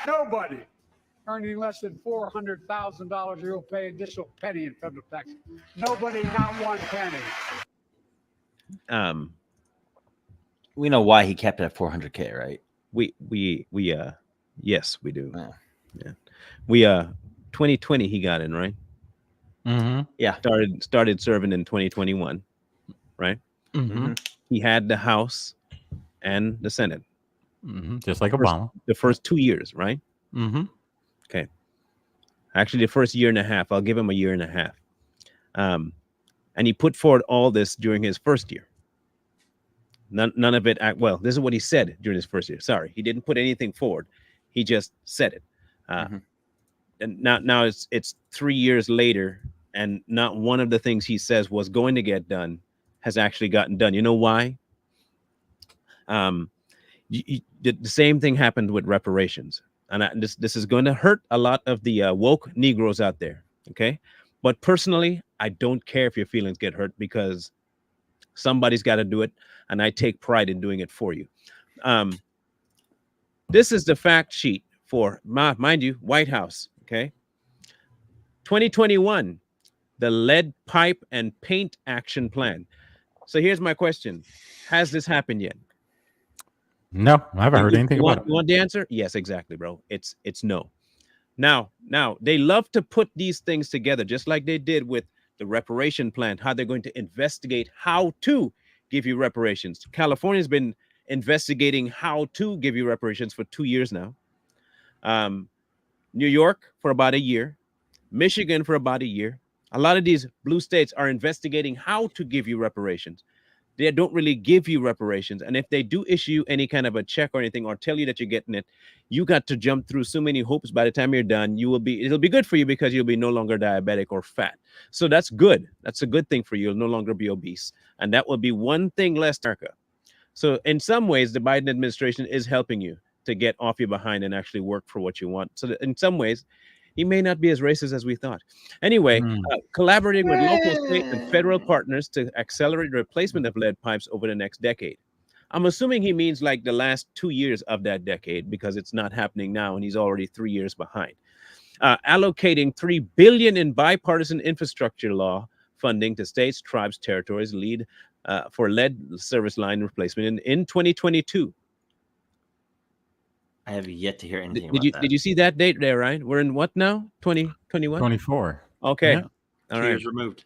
Speaker 6: Nobody earning less than $400,000 a year will pay an additional penny in federal taxes. Nobody, not one penny.
Speaker 2: We know why he kept it at 400K, right?
Speaker 1: Yes, we do.
Speaker 2: Oh.
Speaker 1: Yeah. We 2020 he got in, right?
Speaker 3: Mm-hmm.
Speaker 2: Yeah.
Speaker 1: Started serving in 2021, right?
Speaker 3: Mm-hmm.
Speaker 1: He had the House and the Senate.
Speaker 3: Mm-hmm. Just like Obama.
Speaker 1: The first 2 years, right?
Speaker 3: Mm-hmm.
Speaker 1: Okay. Actually, the first year and a half. I'll give him a year and a half. And he put forward all this during his first year. None of it. Well, this is what he said during his first year. Sorry, he didn't put anything forward. He just said it. And now it's 3 years later, and not one of the things he says was going to get done has actually gotten done. You know why? The same thing happened with reparations, and this is going to hurt a lot of the woke Negroes out there. Okay, but personally, I don't care if your feelings get hurt, because Somebody's got to do it, and I take pride in doing it for you. This is the fact sheet for, mind you, White House, okay? 2021, the lead pipe and paint action plan. So here's my question. Has this happened yet?
Speaker 3: No, I haven't heard anything about it.
Speaker 1: You want the answer? Yes, exactly, bro. It's no. Now, they love to put these things together, just like they did with the reparation plan, how they're going to investigate how to give you reparations. California's been investigating how to give you reparations for 2 years now. New York for about a year. Michigan for about a year. A lot of these blue states are investigating how to give you reparations. They don't really give you reparations. And if they do issue any kind of a check or anything, or tell you that you're getting it, you got to jump through so many hoops. By the time you're done, it'll be good for you because you'll be no longer diabetic or fat. So that's good. That's a good thing for you. You'll no longer be obese. And that will be one thing less to America. So in some ways, the Biden administration is helping you to get off your behind and actually work for what you want. So that in some ways, he may not be as racist as we thought. Anyway, collaborating with local, state, and federal partners to accelerate the replacement of lead pipes over the next decade. I'm assuming he means like the last 2 years of that decade, because it's not happening now and he's already 3 years behind. Allocating $3 billion in bipartisan infrastructure law funding to states, tribes, territories lead for lead service line replacement in 2022.
Speaker 2: I have yet to hear anything about that.
Speaker 1: Did you see that date there, Ryan? We're in what now? 2021?
Speaker 3: 24.
Speaker 1: Okay.
Speaker 3: Yeah.
Speaker 1: All
Speaker 2: 2
Speaker 1: right.
Speaker 2: years removed.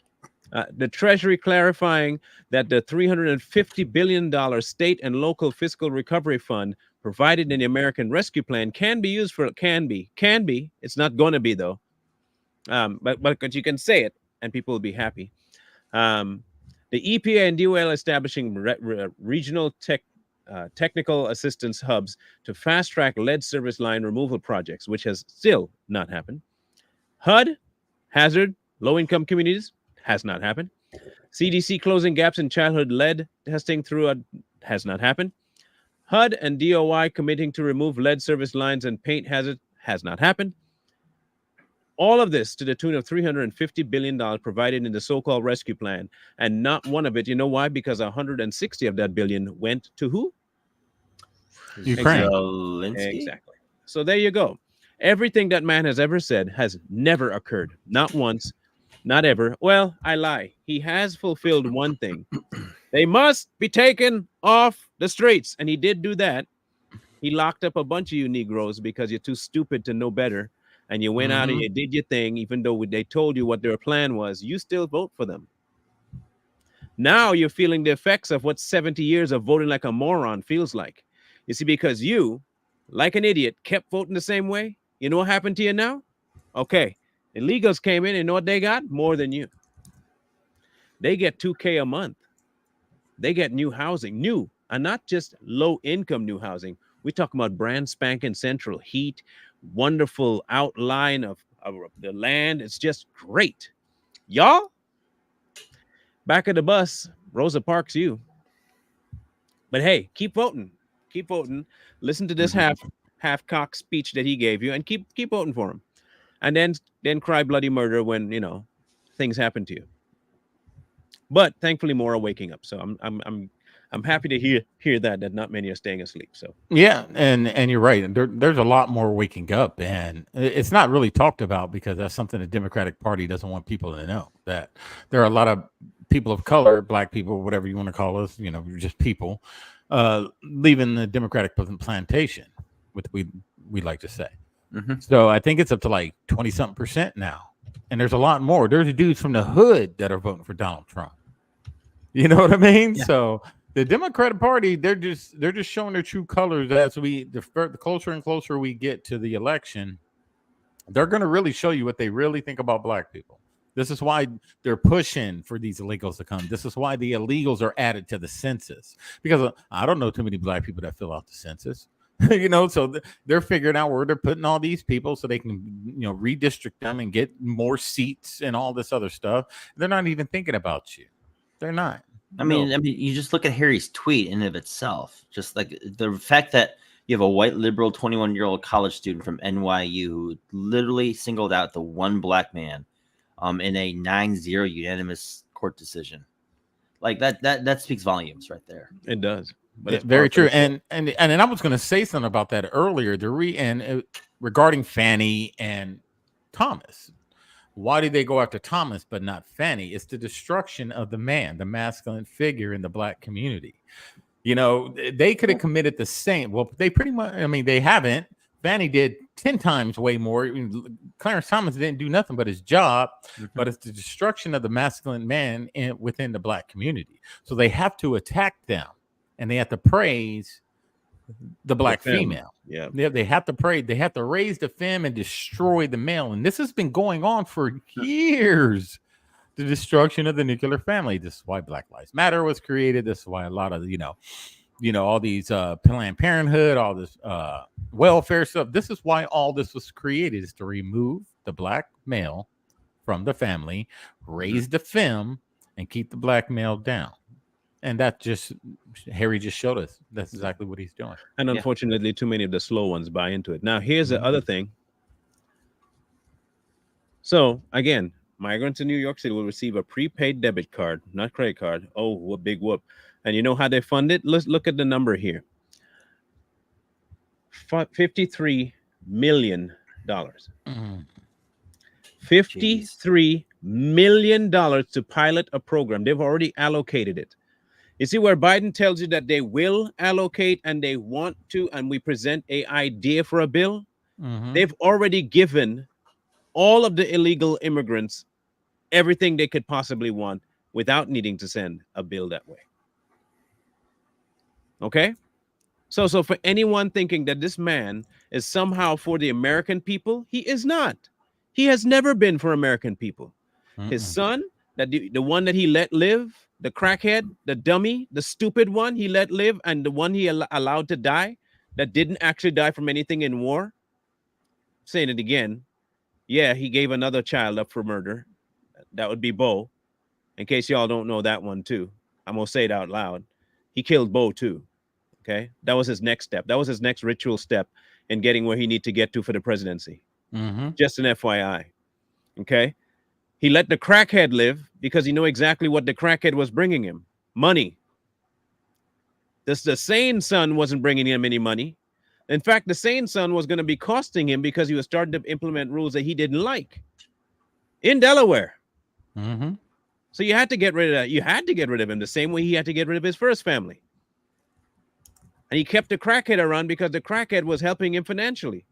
Speaker 1: The Treasury clarifying that the $350 billion state and local fiscal recovery fund provided in the American Rescue Plan can be used for, can be. It's not going to be, though. But you can say it and people will be happy. The EPA and DOL establishing regional technical assistance hubs to fast track lead service line removal projects, which has still not happened. HUD, hazard, low income communities, has not happened. CDC closing gaps in childhood lead testing has not happened. HUD and DOI committing to remove lead service lines and paint hazard has not happened. All of this to the tune of $350 billion provided in the so-called rescue plan, and not one of it. You know why? Because 160 of that billion went to who?
Speaker 3: Ukraine.
Speaker 1: Exactly. So there you go. Everything that man has ever said has never occurred. Not once, not ever. Well, I lie. He has fulfilled one thing. They must be taken off the streets. And he did do that. He locked up a bunch of you Negroes because you're too stupid to know better. And you went out and you did your thing, even though they told you what their plan was. You still vote for them. Now you're feeling the effects of what 70 years of voting like a moron feels like. You see, because you, like an idiot, kept voting the same way. You know what happened to you now? Okay. Illegals came in and know what they got? More than you. They get $2,000 a month. They get new housing, new, and not just low income new housing. We're talking about brand spanking central heat, wonderful outline of the land. It's just great. Y'all, back of the bus, Rosa Parks you. But hey, keep voting. Keep voting. Listen to this half-cocked speech that he gave you and keep voting for him. And then cry bloody murder when, things happen to you. But thankfully more are waking up. So I'm happy to hear that not many are staying asleep. So
Speaker 3: yeah, and you're right. There's a lot more waking up, and it's not really talked about because that's something the Democratic Party doesn't want people to know, that there are a lot of people of color, black people, whatever you want to call us, just people, leaving the Democratic plantation, what we like to say. So I think it's up to like 20-something% now, and there's a lot more. There's dudes from the hood that are voting for Donald Trump. You know what I mean? Yeah. So the Democratic Party, they're just showing their true colors as the closer and closer we get to the election. They're going to really show you what they really think about black people. This is why they're pushing for these illegals to come. This is why the illegals are added to the census, because I don't know too many black people that fill out the census. So they're figuring out where they're putting all these people so they can, redistrict them and get more seats and all this other stuff. They're not even thinking about you. They're not.
Speaker 2: I mean, you just look at Harry's tweet in and of itself. Just like the fact that you have a white liberal 21-year-old college student from NYU who literally singled out the one black man in a 9-0 unanimous court decision. Like that speaks volumes right there.
Speaker 1: It does. But it's
Speaker 3: very true.
Speaker 1: powerful.
Speaker 3: And I was going to say something about that earlier. Regarding Fanny and Thomas. Why did they go after Thomas but not Fanny? It's the destruction of the man, the masculine figure in the black community. You know, they could have committed the same. Well, they pretty much, I mean, they haven't. Fanny did 10 times way more. Clarence Thomas didn't do nothing but his job, but it's the destruction of the masculine man within the black community. So they have to attack them, and they have to praise the black female.
Speaker 1: Yeah.
Speaker 3: They have to pray. They have to raise the femme and destroy the male. And this has been going on for years. The destruction of the nuclear family. This is why Black Lives Matter was created. This is why a lot of, all these Planned Parenthood, all this welfare stuff. This is why all this was created, is to remove the black male from the family, raise the femme, and keep the black male down. And that Harry just showed us that's exactly what he's doing.
Speaker 1: And unfortunately, too many of the slow ones buy into it. Now, here's the other thing. So, again, migrants in New York City will receive a prepaid debit card, not credit card. Oh, what big whoop. And you know how they fund it? Let's look at the number here. $53 million. $53 million to pilot a program. They've already allocated it. You see where Biden tells you that they will allocate and they want to, and we present an idea for a bill. They've already given all of the illegal immigrants everything they could possibly want without needing to send a bill that way. Okay? So for anyone thinking that this man is somehow for the American people, he is not. He has never been for American people. His son, that the one that he let live, the crackhead, the dummy, the stupid one he let live, and the one he allowed to die, that didn't actually die from anything in war. Saying it again. Yeah, he gave another child up for murder. That would be Bo. In case y'all don't know that one too. I'm going to say it out loud. He killed Bo too. Okay. That was his next step. That was his next ritual step in getting where he needs to get to for the presidency. Just an FYI. Okay. He let the crackhead live because he knew exactly what the crackhead was bringing him. Money. The sane son wasn't bringing him any money. In fact, the sane son was going to be costing him because he was starting to implement rules that he didn't like in Delaware. So you had to get rid of that. You had to get rid of him the same way he had to get rid of his first family. And he kept the crackhead around because the crackhead was helping him financially.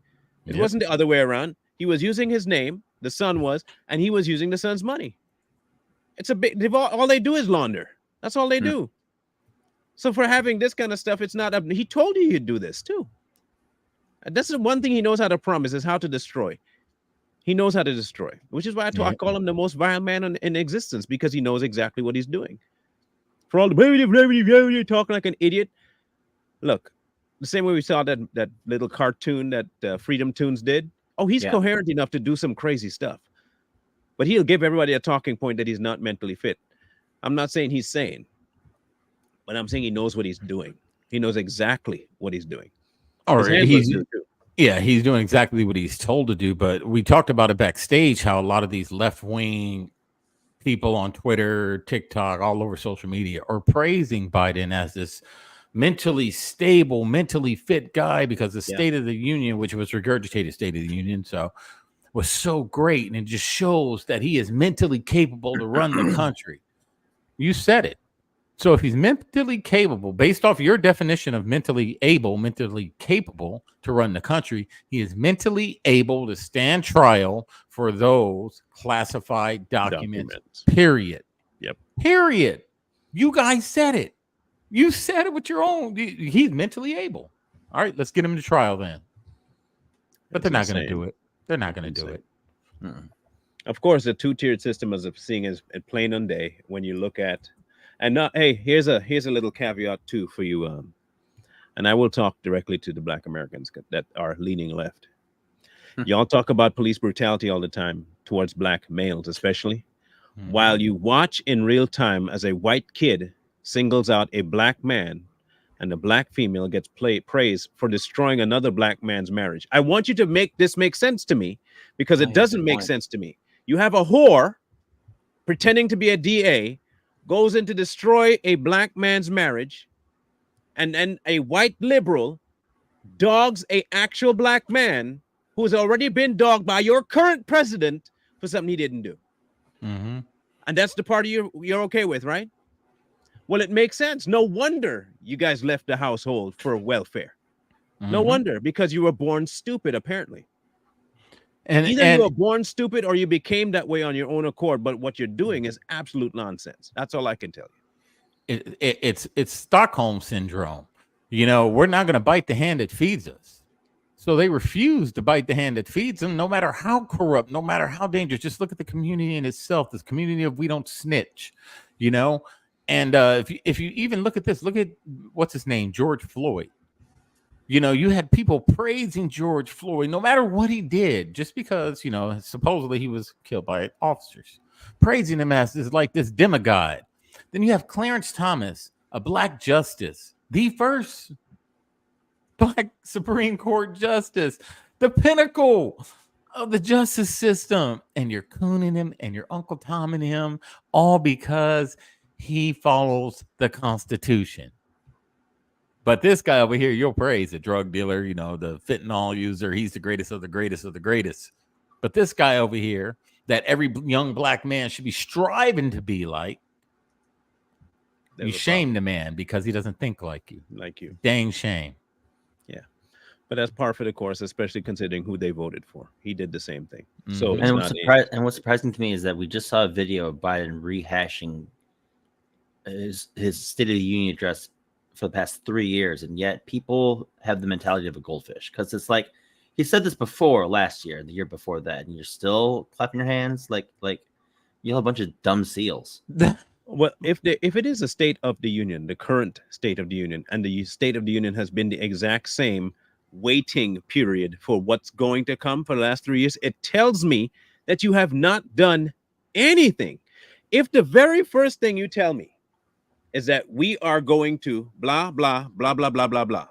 Speaker 1: It wasn't the other way around. He was using his name, the son was, and he was using the son's money. It's a big, all they do is launder. That's all they do. So for having this kind of stuff, it's not up. He told you he'd do this too. And that's the one thing he knows how to promise, is how to destroy. He knows how to destroy, which is why I call him the most vile man in existence, because he knows exactly what he's doing. For all the talking like an idiot. Look, the same way we saw that little cartoon that Freedom Tunes did. Oh, he's coherent enough to do some crazy stuff. But he'll give everybody a talking point that he's not mentally fit. I'm not saying he's sane, but I'm saying he knows what he's doing. He knows exactly what he's doing.
Speaker 3: Or he's doing exactly what he's told to do. But we talked about it backstage, how a lot of these left-wing people on Twitter, TikTok, all over social media are praising Biden as this mentally stable, mentally fit guy, because the State of the Union, which was regurgitated State of the Union, so was so great, and it just shows that he is mentally capable to run the country. You said it. So if he's mentally capable, based off your definition of mentally able, mentally capable to run the country, he is mentally able to stand trial for those classified documents. Period.
Speaker 1: Yep.
Speaker 3: Period. You guys said it. You said it with your own. He's mentally able. All right, let's get him to trial then. But they're not going to do it. They're not going to do it.
Speaker 1: Of course, the two-tiered system is seeing as plain on day when you look at, and not. Hey, here's a little caveat too for you. And I will talk directly to the Black Americans that are leaning left. Y'all talk about police brutality all the time towards Black males, especially, while you watch in real time as a white kid singles out a Black man and the Black female gets praised for destroying another Black man's marriage. I want you to make this make sense to me, because it doesn't make sense to me. You have a whore pretending to be a DA goes in to destroy a black man's marriage, and then a white liberal dogs a actual black man who's already been dogged by your current president for something he didn't do.
Speaker 3: Mm-hmm.
Speaker 1: And that's the party you're okay with, right? Well, it makes sense. No wonder you guys left the household for welfare. No wonder, because you were born stupid, apparently.
Speaker 3: And
Speaker 1: either you were born stupid or you became that way on your own accord. But what you're doing is absolute nonsense. That's all I can tell you.
Speaker 3: It's Stockholm syndrome. You know, we're not going to bite the hand that feeds us. So they refuse to bite the hand that feeds them, no matter how corrupt, no matter how dangerous. Just look at the community in itself, this community of we don't snitch, you know. And if you even look at this, look at what's his name, George Floyd. You know, you had people praising George Floyd, no matter what he did, just because, you know, supposedly he was killed by officers, praising him as this demigod. Then you have Clarence Thomas, a black justice, the first black Supreme Court justice, the pinnacle of the justice system. And you're cooning him and you're Uncle Tomming him, all because he follows the Constitution. But this guy over here, you'll praise a drug dealer, you know, the fentanyl user. He's the greatest of the greatest of the greatest. But this guy over here, that every young black man should be striving to be like, you shame the man because he doesn't think like you. Dang shame.
Speaker 1: Yeah. But that's par for the course, especially considering who they voted for. He did the same thing.
Speaker 2: Mm-hmm.
Speaker 1: So
Speaker 2: what's surprising to me is that we just saw a video of Biden rehashing his State of the Union address for the past 3 years, and yet people have the mentality of a goldfish, because it's like he said this before last year, the year before that, and you're still clapping your hands like you're a bunch of dumb seals.
Speaker 1: Well, if it is a State of the Union, the current State of the Union, and the State of the Union has been the exact same waiting period for what's going to come for the last 3 years, it tells me that you have not done anything. If the very first thing you tell me is that we are going to blah, blah, blah, blah, blah, blah, blah.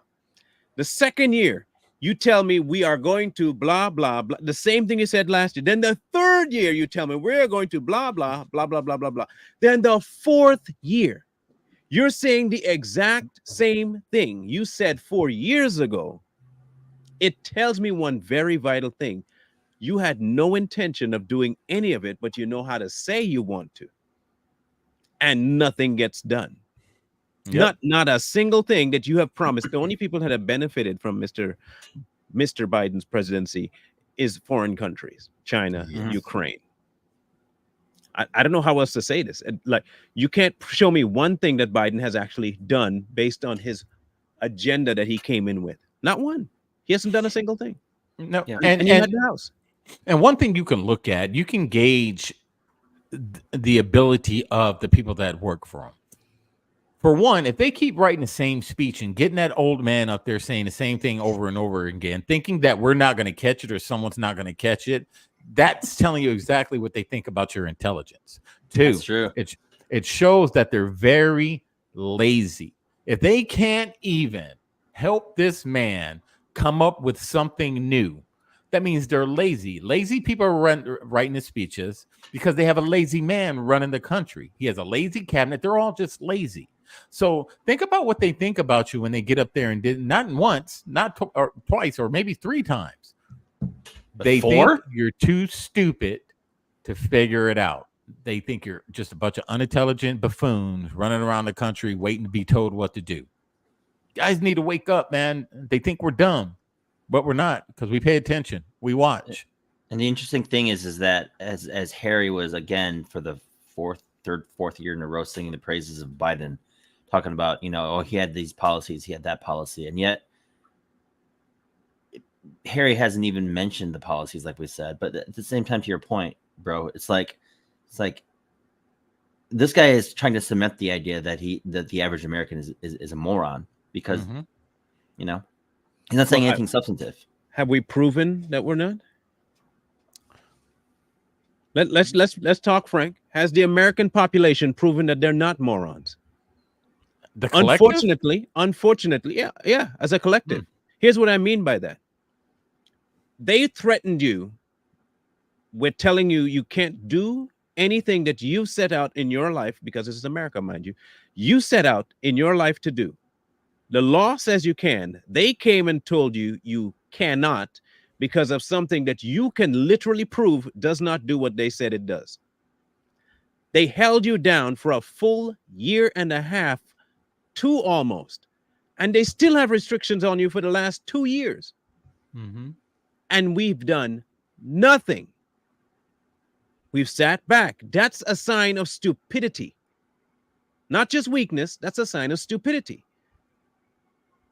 Speaker 1: The second year, you tell me we are going to blah, blah, blah, the same thing you said last year. Then the third year, you tell me we're going to blah, blah, blah, blah, blah, blah, blah. Then the fourth year, you're saying the exact same thing you said 4 years ago. It tells me one very vital thing. You had no intention of doing any of it, but you know how to say you want to. And nothing gets done. Yep. Not a single thing that you have promised. The only people that have benefited from Mr. Biden's presidency is foreign countries, China, Ukraine. I don't know how else to say this. Like, you can't show me one thing that Biden has actually done based on his agenda that he came in with. Not one. He hasn't done a single thing.
Speaker 3: No,
Speaker 1: yeah. and he had the house.
Speaker 3: And one thing you can look at, you can gauge the ability of the people that work for him. For one, if they keep writing the same speech and getting that old man up there saying the same thing over and over again, thinking that we're not going to catch it or someone's not going to catch it, that's telling you exactly what they think about your intelligence. Two,
Speaker 2: that's true.
Speaker 3: It shows that they're very lazy. If they can't even help this man come up with something new, that means they're lazy. Lazy people are writing the speeches because they have a lazy man running the country. He has a lazy cabinet. They're all just lazy. So think about what they think about you when they get up there and did not once, not or twice, or maybe 3 times. They think you're too stupid to figure it out. They think you're just a bunch of unintelligent buffoons running around the country waiting to be told what to do. Guys need to wake up, man. They think we're dumb. But we're not, because we pay attention. We watch.
Speaker 2: And the interesting thing is that as Harry was, again, for the fourth year in a row singing the praises of Biden, talking about, you know, oh, he had these policies, he had that policy. And yet Harry hasn't even mentioned the policies, like we said. But at the same time, to your point, bro, it's like this guy is trying to cement the idea that the average American is a moron because, you know, he's not saying anything substantive.
Speaker 1: Have we proven that we're not? Let's talk frank. Has the American population proven that they're not morons?
Speaker 3: The collective?
Speaker 1: Unfortunately, yeah, as a collective. Here's what I mean by that. They threatened you with telling you can't do anything that you set out in your life, because this is America, mind you, you set out in your life to do. The law says you can. They came and told you you cannot because of something that you can literally prove does not do what they said it does. They held you down for a full year and a half, 2 almost, and they still have restrictions on you for the last 2 years.
Speaker 3: Mm-hmm.
Speaker 1: And we've done nothing. We've sat back. That's a sign of stupidity. Not just weakness, that's a sign of stupidity.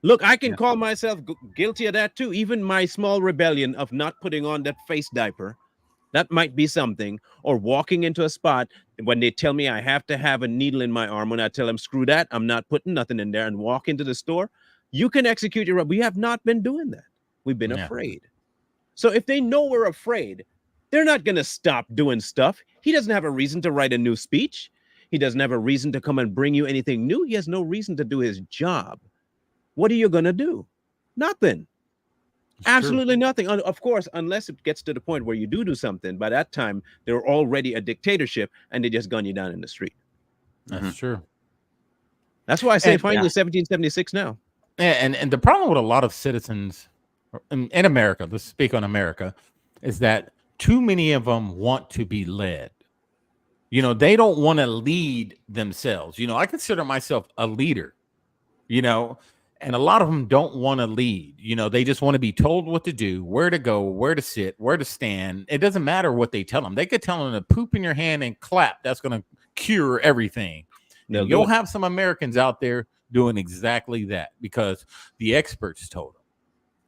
Speaker 1: Look, I can call myself guilty of that too. Even my small rebellion of not putting on that face diaper, that might be something. Or walking into a spot when they tell me I have to have a needle in my arm, when I tell them, screw that, I'm not putting nothing in there, and walk into the store. You can execute your, we have not been doing that. We've been afraid. So if they know we're afraid, they're not going to stop doing stuff. He doesn't have a reason to write a new speech. He doesn't have a reason to come and bring you anything new. He has no reason to do his job. What are you going to do? Nothing. Absolutely nothing. Of course, unless it gets to the point where you do something. By that time, they're already a dictatorship and they just gun you down in the street.
Speaker 3: That's true.
Speaker 1: That's why I say finally 1776 now.
Speaker 3: And the problem with a lot of citizens in America, let's speak on America, is that too many of them want to be led. You know, they don't want to lead themselves. You know, I consider myself a leader, you know, and a lot of them don't want to lead. You know, they just want to be told what to do, where to go, where to sit, where to stand. It doesn't matter what they tell them. They could tell them to poop in your hand and clap. That's going to cure everything. You'll have some Americans out there doing exactly that because the experts told them.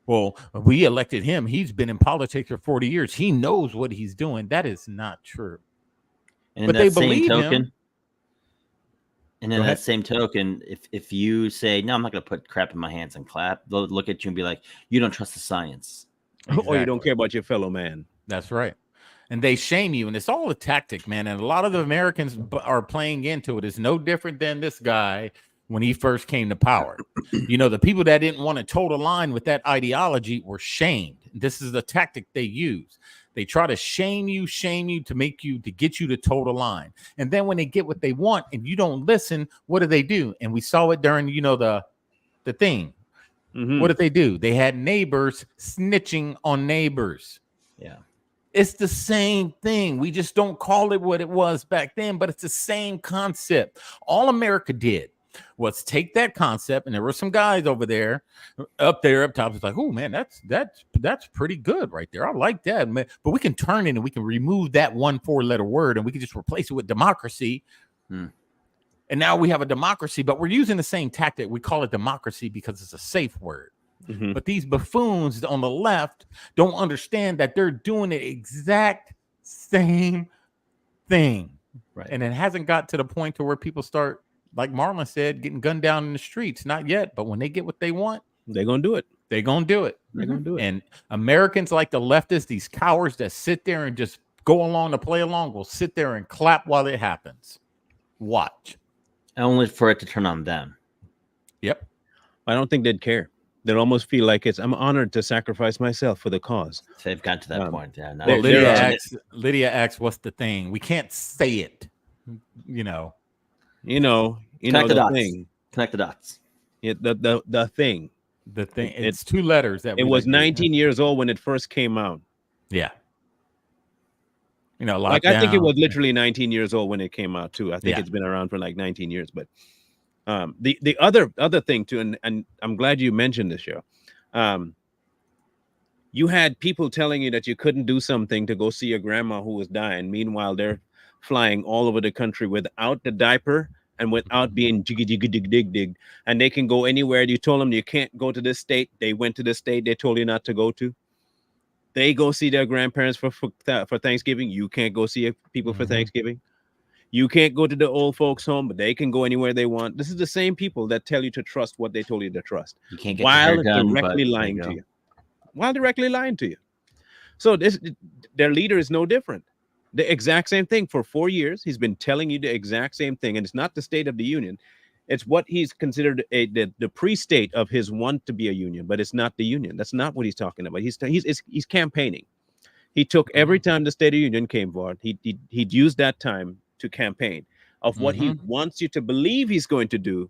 Speaker 3: Well, we elected him. He's been in politics for 40 years. He knows what he's doing. That is not true.
Speaker 2: And
Speaker 3: but they believe him.
Speaker 2: And in that same token, if you say, no, I'm not going to put crap in my hands and clap, they'll look at you and be like, you don't trust the science.
Speaker 3: Exactly.
Speaker 1: Or you don't care about your fellow man.
Speaker 3: That's right. And they shame you. And it's all a tactic, man. And a lot of the Americans are playing into it. It's no different than this guy when he first came to power. You know, the people that didn't want to toe the line with that ideology were shamed. This is the tactic they use. They try to shame you to make you, to get you to toe the line. And then when they get what they want and you don't listen, what do? And we saw it during, you know, the thing. Mm-hmm. What did they do? They had neighbors snitching on neighbors.
Speaker 2: Yeah.
Speaker 3: It's the same thing. We just don't call it what it was back then, but it's the same concept. All America did was take that concept, and there were some guys over there, up top. It's like, oh man, that's pretty good right there. I like that, man. But we can turn it and we can remove that 1 4-letter word, and we can just replace it with democracy. And now we have a democracy, but we're using the same tactic. We call it democracy because it's a safe word. Mm-hmm. But these buffoons on the left don't understand that they're doing the exact same thing. Right. And it hasn't got to the point to where people start, like Marlon said, getting gunned down in the streets. Not yet, but when they get what they want,
Speaker 1: they're going to do it.
Speaker 3: They're going to do it.
Speaker 1: They're going to do it.
Speaker 3: And Americans like the leftists, these cowards that sit there and just go along to play along, will sit there and clap while it happens. Watch.
Speaker 2: Only for it to turn on them.
Speaker 3: Yep.
Speaker 1: I don't think they'd care. They'd almost feel like I'm honored to sacrifice myself for the cause.
Speaker 2: So they've got to that point. Yeah.
Speaker 3: Well, Lydia asks, what's the thing? We can't say it. You know the thing.
Speaker 2: Connect the dots.
Speaker 1: The thing.
Speaker 3: The thing. It's 2 letters.
Speaker 1: It was 19 years old when it first came out.
Speaker 3: Yeah. You know,
Speaker 1: like I think it was literally 19 years old when it came out too. I think it's been around for like 19 years. But the other thing too, and I'm glad you mentioned this, show. You had people telling you that you couldn't do something to go see your grandma who was dying. Meanwhile, they're flying all over the country without the diaper and without being dig, and they can go anywhere. You told them you can't go to this state. They went to the state they told you not to go to. They go see their grandparents for Thanksgiving. You can't go see people for Thanksgiving. You can't go to the old folks' home, but they can go anywhere they want. This is the same people that tell you to trust what they told you to trust.
Speaker 2: You can't get
Speaker 1: while directly lying to you. While directly lying to you. So their leader is no different. The exact same thing. For 4 years, he's been telling you the exact same thing. And it's not the State of the Union. It's what he's considered the pre-state of his want to be a union, but it's not the union. That's not what he's talking about. He's campaigning. He took every time the State of the Union came forward, he'd use that time to campaign of what he wants you to believe he's going to do,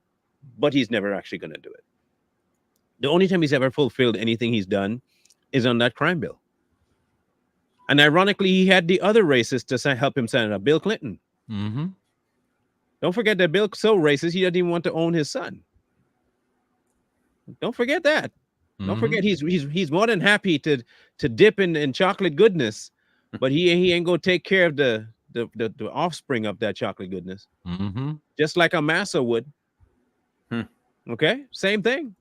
Speaker 1: but he's never actually going to do it. The only time he's ever fulfilled anything he's done is on that crime bill. And ironically, he had the other racist to help him sign it up, Bill Clinton. Don't forget that Bill's so racist, he doesn't even want to own his son. Don't forget that. Don't forget he's more than happy to dip in chocolate goodness, but he ain't gonna take care of the offspring of that chocolate goodness. Just like a massa would. Okay, same thing.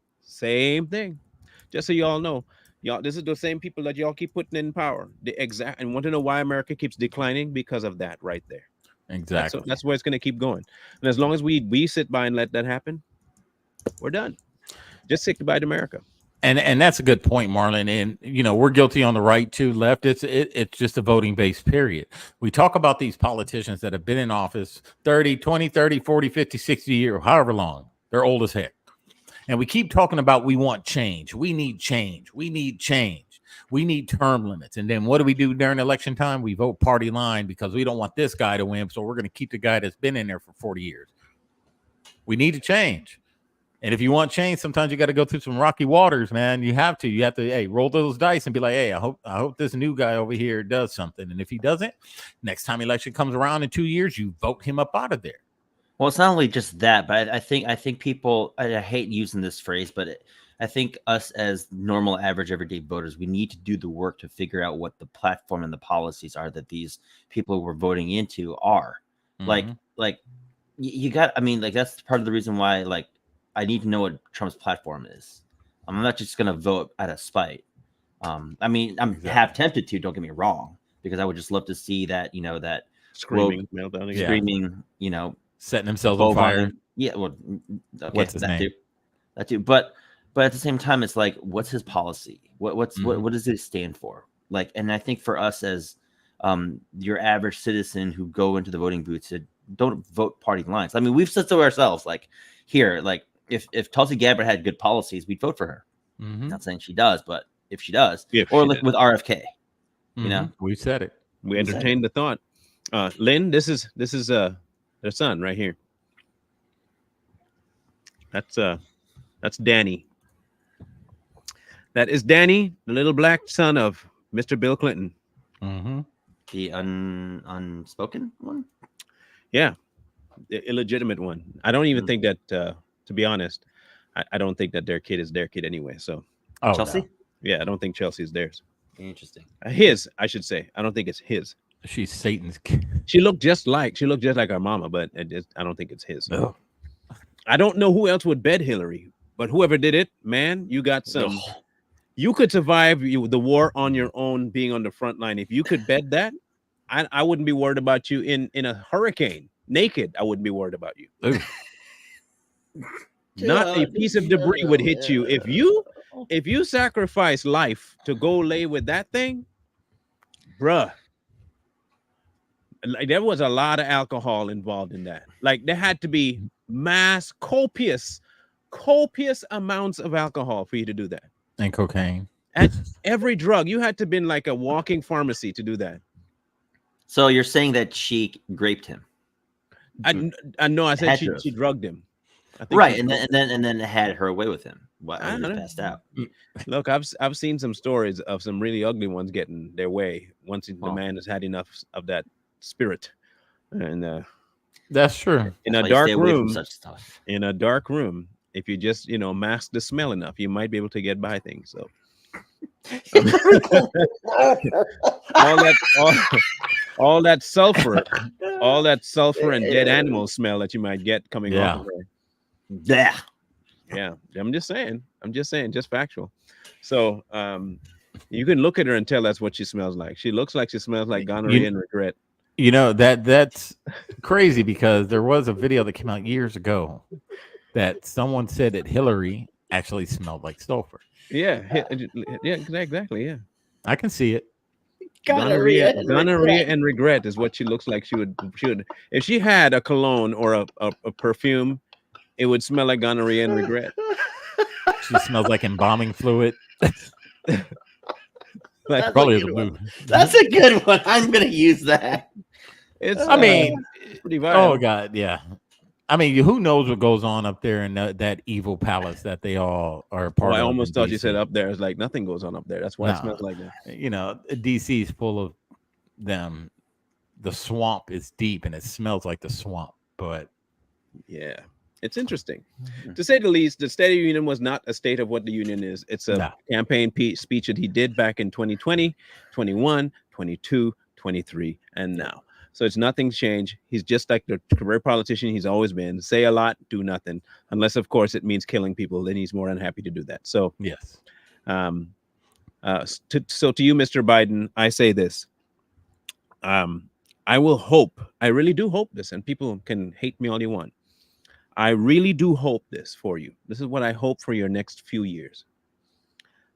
Speaker 1: Just so y'all know, y'all, this is the same people that y'all keep putting in power. The exact, and want to know why America keeps declining? Because of that right there.
Speaker 3: Exactly.
Speaker 1: That's where it's gonna keep going. And as long as we sit by and let that happen, we're done. Just say goodbye to America.
Speaker 3: And that's a good point, Marlon. And, you know, we're guilty on the right too, left. It's just a voting based period. We talk about these politicians that have been in office 30, 20, 30, 40, 50, 60 years, however long. They're old as heck. And we keep talking about we want change. We need change. We need change. We need term limits. And then what do we do during election time? We vote party line because we don't want this guy to win. So we're going to keep the guy that's been in there for 40 years. We need to change. And if you want change, sometimes you got to go through some rocky waters, man. You have to, hey, roll those dice and be like, hey, I hope this new guy over here does something. And if he doesn't, next time election comes around in 2 years, you vote him up out of there.
Speaker 2: Well, it's not only just that, but I think people, I hate using this phrase, but I think us as normal, average, everyday voters, we need to do the work to figure out what the platform and the policies are that these people we're voting into are. Like you got, I mean, like that's part of the reason why, like, I need to know what Trump's platform is. I'm not just going to vote out of spite. I mean, I'm half tempted to, don't get me wrong, because I would just love to see that, you know, that
Speaker 1: Screaming,
Speaker 2: you know,
Speaker 3: setting themselves on fire.
Speaker 2: Yeah. Well, okay,
Speaker 3: what's his name?
Speaker 2: That too. But at the same time, it's like, what's his policy? What does it stand for? Like, and I think for us as your average citizen who go into the voting booths, don't vote party lines. I mean, we've said so ourselves, like here, like, if Tulsi Gabbard had good policies, we'd vote for her. Not saying she does, but if she does, or like with RFK, you know,
Speaker 3: we said it.
Speaker 1: We entertained the thought. Lynn, this is their son right here. That's Danny. That is Danny, the little black son of Mr. Bill Clinton.
Speaker 2: The unspoken one.
Speaker 1: Yeah, the illegitimate one. I don't even think that. To be honest, I don't think that their kid is their kid anyway. So,
Speaker 2: Chelsea?
Speaker 1: No. Yeah, I don't think Chelsea is theirs.
Speaker 2: Interesting.
Speaker 1: His, I should say. I don't think it's his.
Speaker 3: She's Satan's kid.
Speaker 1: She looked just like our mama, but I don't think it's his.
Speaker 3: Oh.
Speaker 1: I don't know who else would bed Hillary, but whoever did it, man, you got some. You could survive the war on your own, being on the front line. If you could bed that, I wouldn't be worried about you in a hurricane. Naked, I wouldn't be worried about you. Not a piece of debris would hit you. If you sacrifice life to go lay with that thing, bruh. Like, there was a lot of alcohol involved in that. Like, there had to be copious amounts of alcohol for you to do that.
Speaker 3: And cocaine.
Speaker 1: And every drug. You had to been like a walking pharmacy to do that.
Speaker 2: So you're saying that she raped him?
Speaker 1: I know. I said she drugged him.
Speaker 2: Right, and then had her away with him. Well, I passed out.
Speaker 1: Look, I've seen some stories of some really ugly ones getting their way once the man has had enough of that spirit. And
Speaker 3: that's true.
Speaker 1: In a dark room, such stuff. In a dark room, if you just mask the smell enough, you might be able to get by things. So all that sulfur and dead animal smell that you might get coming off of her. Yeah. I'm just saying, just factual. So you can look at her and tell that's what she smells like. She looks like she smells like gonorrhea and regret.
Speaker 3: You know, that's crazy, because there was a video that came out years ago that someone said that Hillary actually smelled like sulfur.
Speaker 1: Yeah, exactly. Yeah,
Speaker 3: I can see it.
Speaker 1: Gonorrhea and regret is what she looks like. She would if she had a cologne or a perfume, it would smell like gonorrhea and regret.
Speaker 3: She smells like embalming fluid.
Speaker 1: Like,
Speaker 3: Probably the blue.
Speaker 2: That's a good one. I'm gonna use that.
Speaker 1: it's.
Speaker 3: I mean,
Speaker 1: it's pretty vile.
Speaker 3: oh god, yeah. I mean, who knows what goes on up there in that evil palace that they all are part
Speaker 1: I
Speaker 3: of?
Speaker 1: almost
Speaker 3: in
Speaker 1: thought you said
Speaker 3: DC.
Speaker 1: up there. It's like nothing goes on up there. That's why it smells like that.
Speaker 3: You know, DC is full of them. The swamp is deep and it smells like the swamp. But
Speaker 1: yeah, it's interesting to say the least. The State of the Union was not a state of what the Union is. It's a campaign speech that he did back in 2020, 21, 22, 23, and now. So it's nothing changed. He's just like the career politician he's always been. Say a lot, do nothing. Unless, of course, it means killing people. Then he's more than happy to do that. So,
Speaker 3: yes.
Speaker 1: So to you, Mr. Biden, I say this. I will hope. I really do hope this, and people can hate me all you want. I really do hope this for you. This is what I hope for your next few years.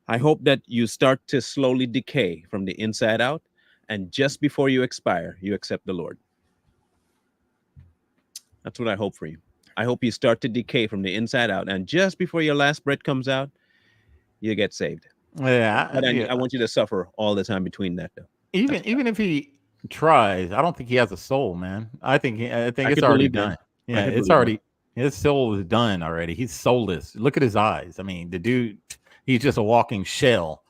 Speaker 1: I hope that you start to slowly decay from the inside out. And just before you expire, you accept the Lord. That's what I hope for you. I hope you start to decay from the inside out. And just before your last breath comes out, you get saved.
Speaker 3: Yeah.
Speaker 1: But I want you to suffer all the time between that, though.
Speaker 3: Even if he tries, I don't think he has a soul, man. I think it's already done. Yeah, it's already his soul is done already. He's soulless. Look at his eyes. I mean, the dude, he's just a walking shell.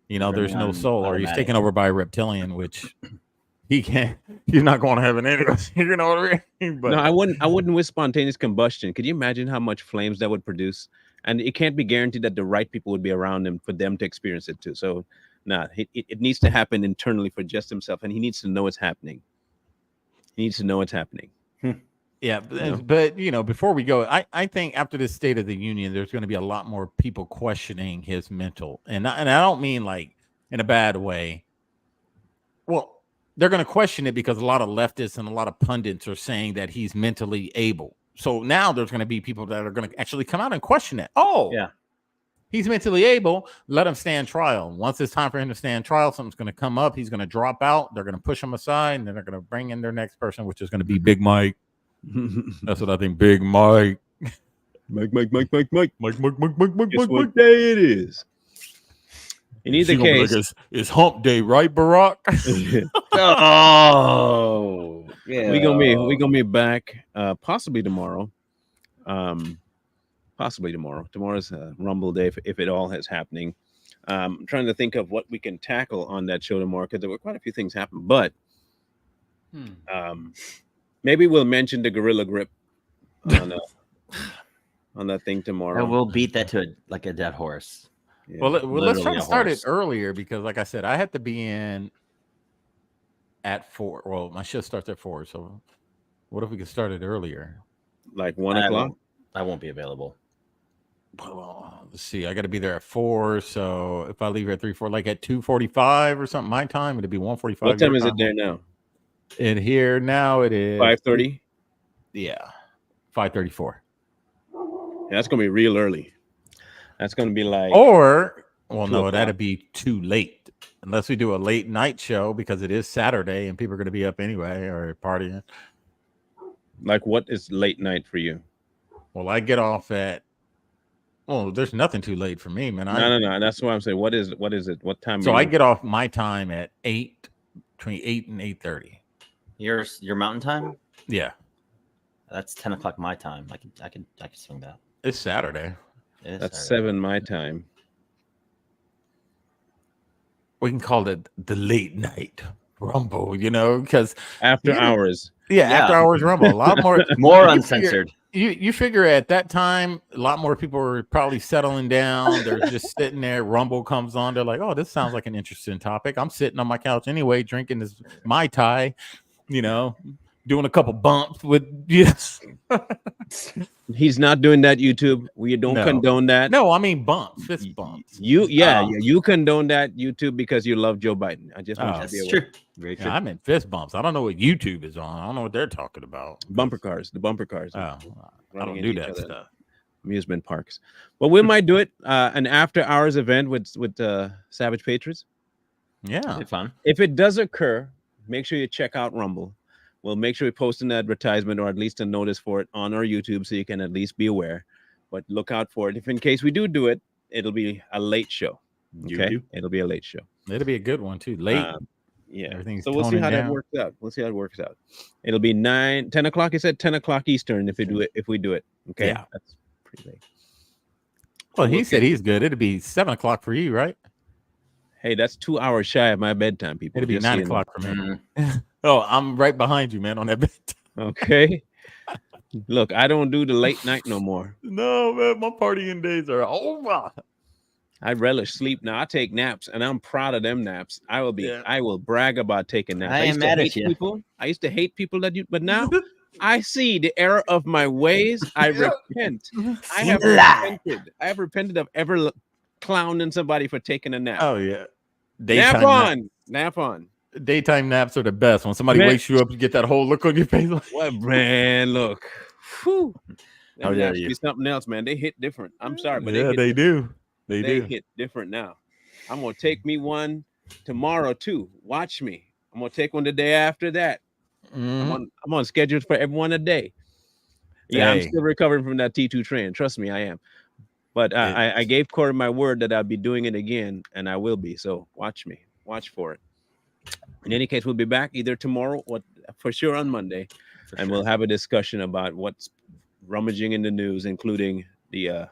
Speaker 3: You know, there's no soul, or he's taken over by a reptilian, which he's not going to heaven anyway. You know what I mean? But
Speaker 1: no, I wouldn't with spontaneous combustion. Could you imagine how much flames that would produce? And it can't be guaranteed that the right people would be around him for them to experience it too. So, it needs to happen internally for just himself, and he needs to know it's happening. He needs to know it's happening.
Speaker 3: Yeah, but before we go, I think after this State of the Union, there's going to be a lot more people questioning his mental, and I don't mean like in a bad way. Well, they're going to question it because a lot of leftists and a lot of pundits are saying that he's mentally able. So now there's going to be people that are going to actually come out and question it. Oh, yeah, he's mentally able. Let him stand trial. Once it's time for him to stand trial, something's going to come up. He's going to drop out. They're going to push him aside, and then they're going to bring in their next person, which is going to be Big Mike. That's what I think. Big Mike.
Speaker 1: Mike.
Speaker 3: Guess
Speaker 1: what day it is? In either case,
Speaker 3: like it's hump day, right, Barack?
Speaker 2: Oh, yeah.
Speaker 1: we gonna be back possibly tomorrow. Tomorrow's Rumble Day if it all is happening. I'm trying to think of what we can tackle on that show tomorrow because there were quite a few things happen, but maybe we'll mention the gorilla grip on that thing tomorrow.
Speaker 2: And we'll beat that to a dead horse.
Speaker 1: Yeah.
Speaker 3: Well, let's try to start it earlier because, like I said, I have to be in at 4. Well, my shift starts at 4. So, what if we could start it earlier?
Speaker 1: Like 1 o'clock?
Speaker 2: I won't be available.
Speaker 3: Well, let's see. I got to be there at 4. So, if I leave here at 3, 4, like at 2:45 or something, my time, it'd be 1:45.
Speaker 1: What time is it there now?
Speaker 3: In here now, it is
Speaker 1: 5:30.
Speaker 3: Yeah, 5:34.
Speaker 1: Yeah, that's gonna be real early. That's gonna be like,
Speaker 3: that'd be too late unless we do a late night show because it is Saturday and people are gonna be up anyway or partying.
Speaker 1: Like, what is late night for you?
Speaker 3: Well, I get off at. Oh, there's nothing too late for me, man.
Speaker 1: No. That's what I'm saying. What is it? What time?
Speaker 3: So I get off my time at 8, between 8 and 8:30.
Speaker 2: Your mountain time?
Speaker 3: Yeah,
Speaker 2: that's 10 o'clock my time. I can swing that.
Speaker 3: It's Saturday.
Speaker 1: That's Saturday. 7 my time.
Speaker 3: We can call it the late night rumble, because
Speaker 1: after hours.
Speaker 3: Yeah, after hours rumble. A lot
Speaker 2: more uncensored.
Speaker 3: You figure at that time, a lot more people were probably settling down. They're just sitting there. Rumble comes on. They're like, "Oh, this sounds like an interesting topic." I'm sitting on my couch anyway, drinking this Mai Tai, doing a couple bumps with yes.
Speaker 1: He's not doing that, YouTube. We don't condone that.
Speaker 3: No, I mean bumps, fist bumps.
Speaker 1: You condone that, YouTube, because you love Joe Biden. I just want you to be aware.
Speaker 2: True. Very true.
Speaker 3: Yeah, I mean fist bumps. I don't know what YouTube is on. I don't know what they're talking about.
Speaker 1: The bumper cars. Oh,
Speaker 3: I don't do that stuff.
Speaker 1: Amusement parks. Well, we might do it an after hours event with Savage Patriots.
Speaker 3: Yeah,
Speaker 2: it's fun.
Speaker 1: If it does occur, make sure you check out Rumble. We'll make sure we post an advertisement or at least a notice for it on our YouTube so you can at least be aware. But look out for it. If in case we do it, it'll be a late show. Okay, it'll be a late show.
Speaker 3: It'll be a good one too. Late.
Speaker 1: Yeah.
Speaker 3: Everything's
Speaker 1: So we'll see how
Speaker 3: toning
Speaker 1: that works out. We'll see how it works out. It'll be 10 o'clock. You said 10 o'clock Eastern if we do it. Okay.
Speaker 3: Yeah.
Speaker 1: That's pretty late.
Speaker 3: Well, he said he's good. It'll be 7 o'clock for you, right?
Speaker 1: Hey, that's 2 hours shy of my bedtime, people.
Speaker 3: It'll be
Speaker 1: Just
Speaker 3: 9
Speaker 1: so you know.
Speaker 3: o'clock for me. Oh, I'm right behind you, man, on that bed.
Speaker 1: Okay. Look, I don't do the late night no more.
Speaker 3: No, man, my partying days are over.
Speaker 1: I relish sleep now. I take naps, and I'm proud of them naps. I will brag about taking naps.
Speaker 2: I am mad at you.
Speaker 1: I used to hate people but now I see the error of my ways. I repent. I have repented of ever clowning somebody for taking a nap.
Speaker 3: Oh yeah,
Speaker 1: nap on.
Speaker 3: Daytime naps are the best. When somebody wakes you up, you get that whole look on your face.
Speaker 1: What man? Look. Whew.
Speaker 3: How dare you?
Speaker 1: Be something else, man. They hit different. I'm sorry, but
Speaker 3: they do. They
Speaker 1: hit different now. I'm gonna take me one tomorrow too. Watch me. I'm gonna take one the day after that. I'm on schedule for everyone a day. Yeah, I'm still recovering from that T2 train. Trust me, I am. But I gave Corey my word that I'll be doing it again, and I will be. So watch me. Watch for it. In any case, we'll be back either tomorrow or for sure on Monday, and we'll have a discussion about what's rummaging in the news, including the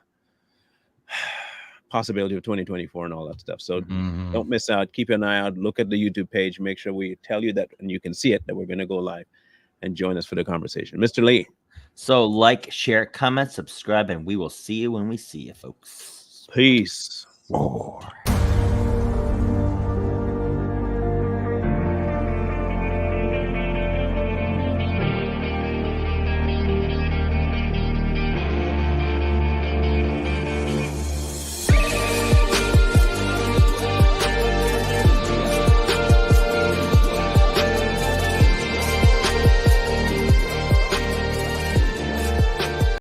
Speaker 1: possibility of 2024 and all that stuff. So don't miss out. Keep an eye out. Look at the YouTube page. Make sure we tell you that, and you can see it, that we're going to go live and join us for the conversation. Mr. Lee.
Speaker 2: So like, share, comment, subscribe, and we will see you when we see you, folks.
Speaker 1: Peace.
Speaker 3: War.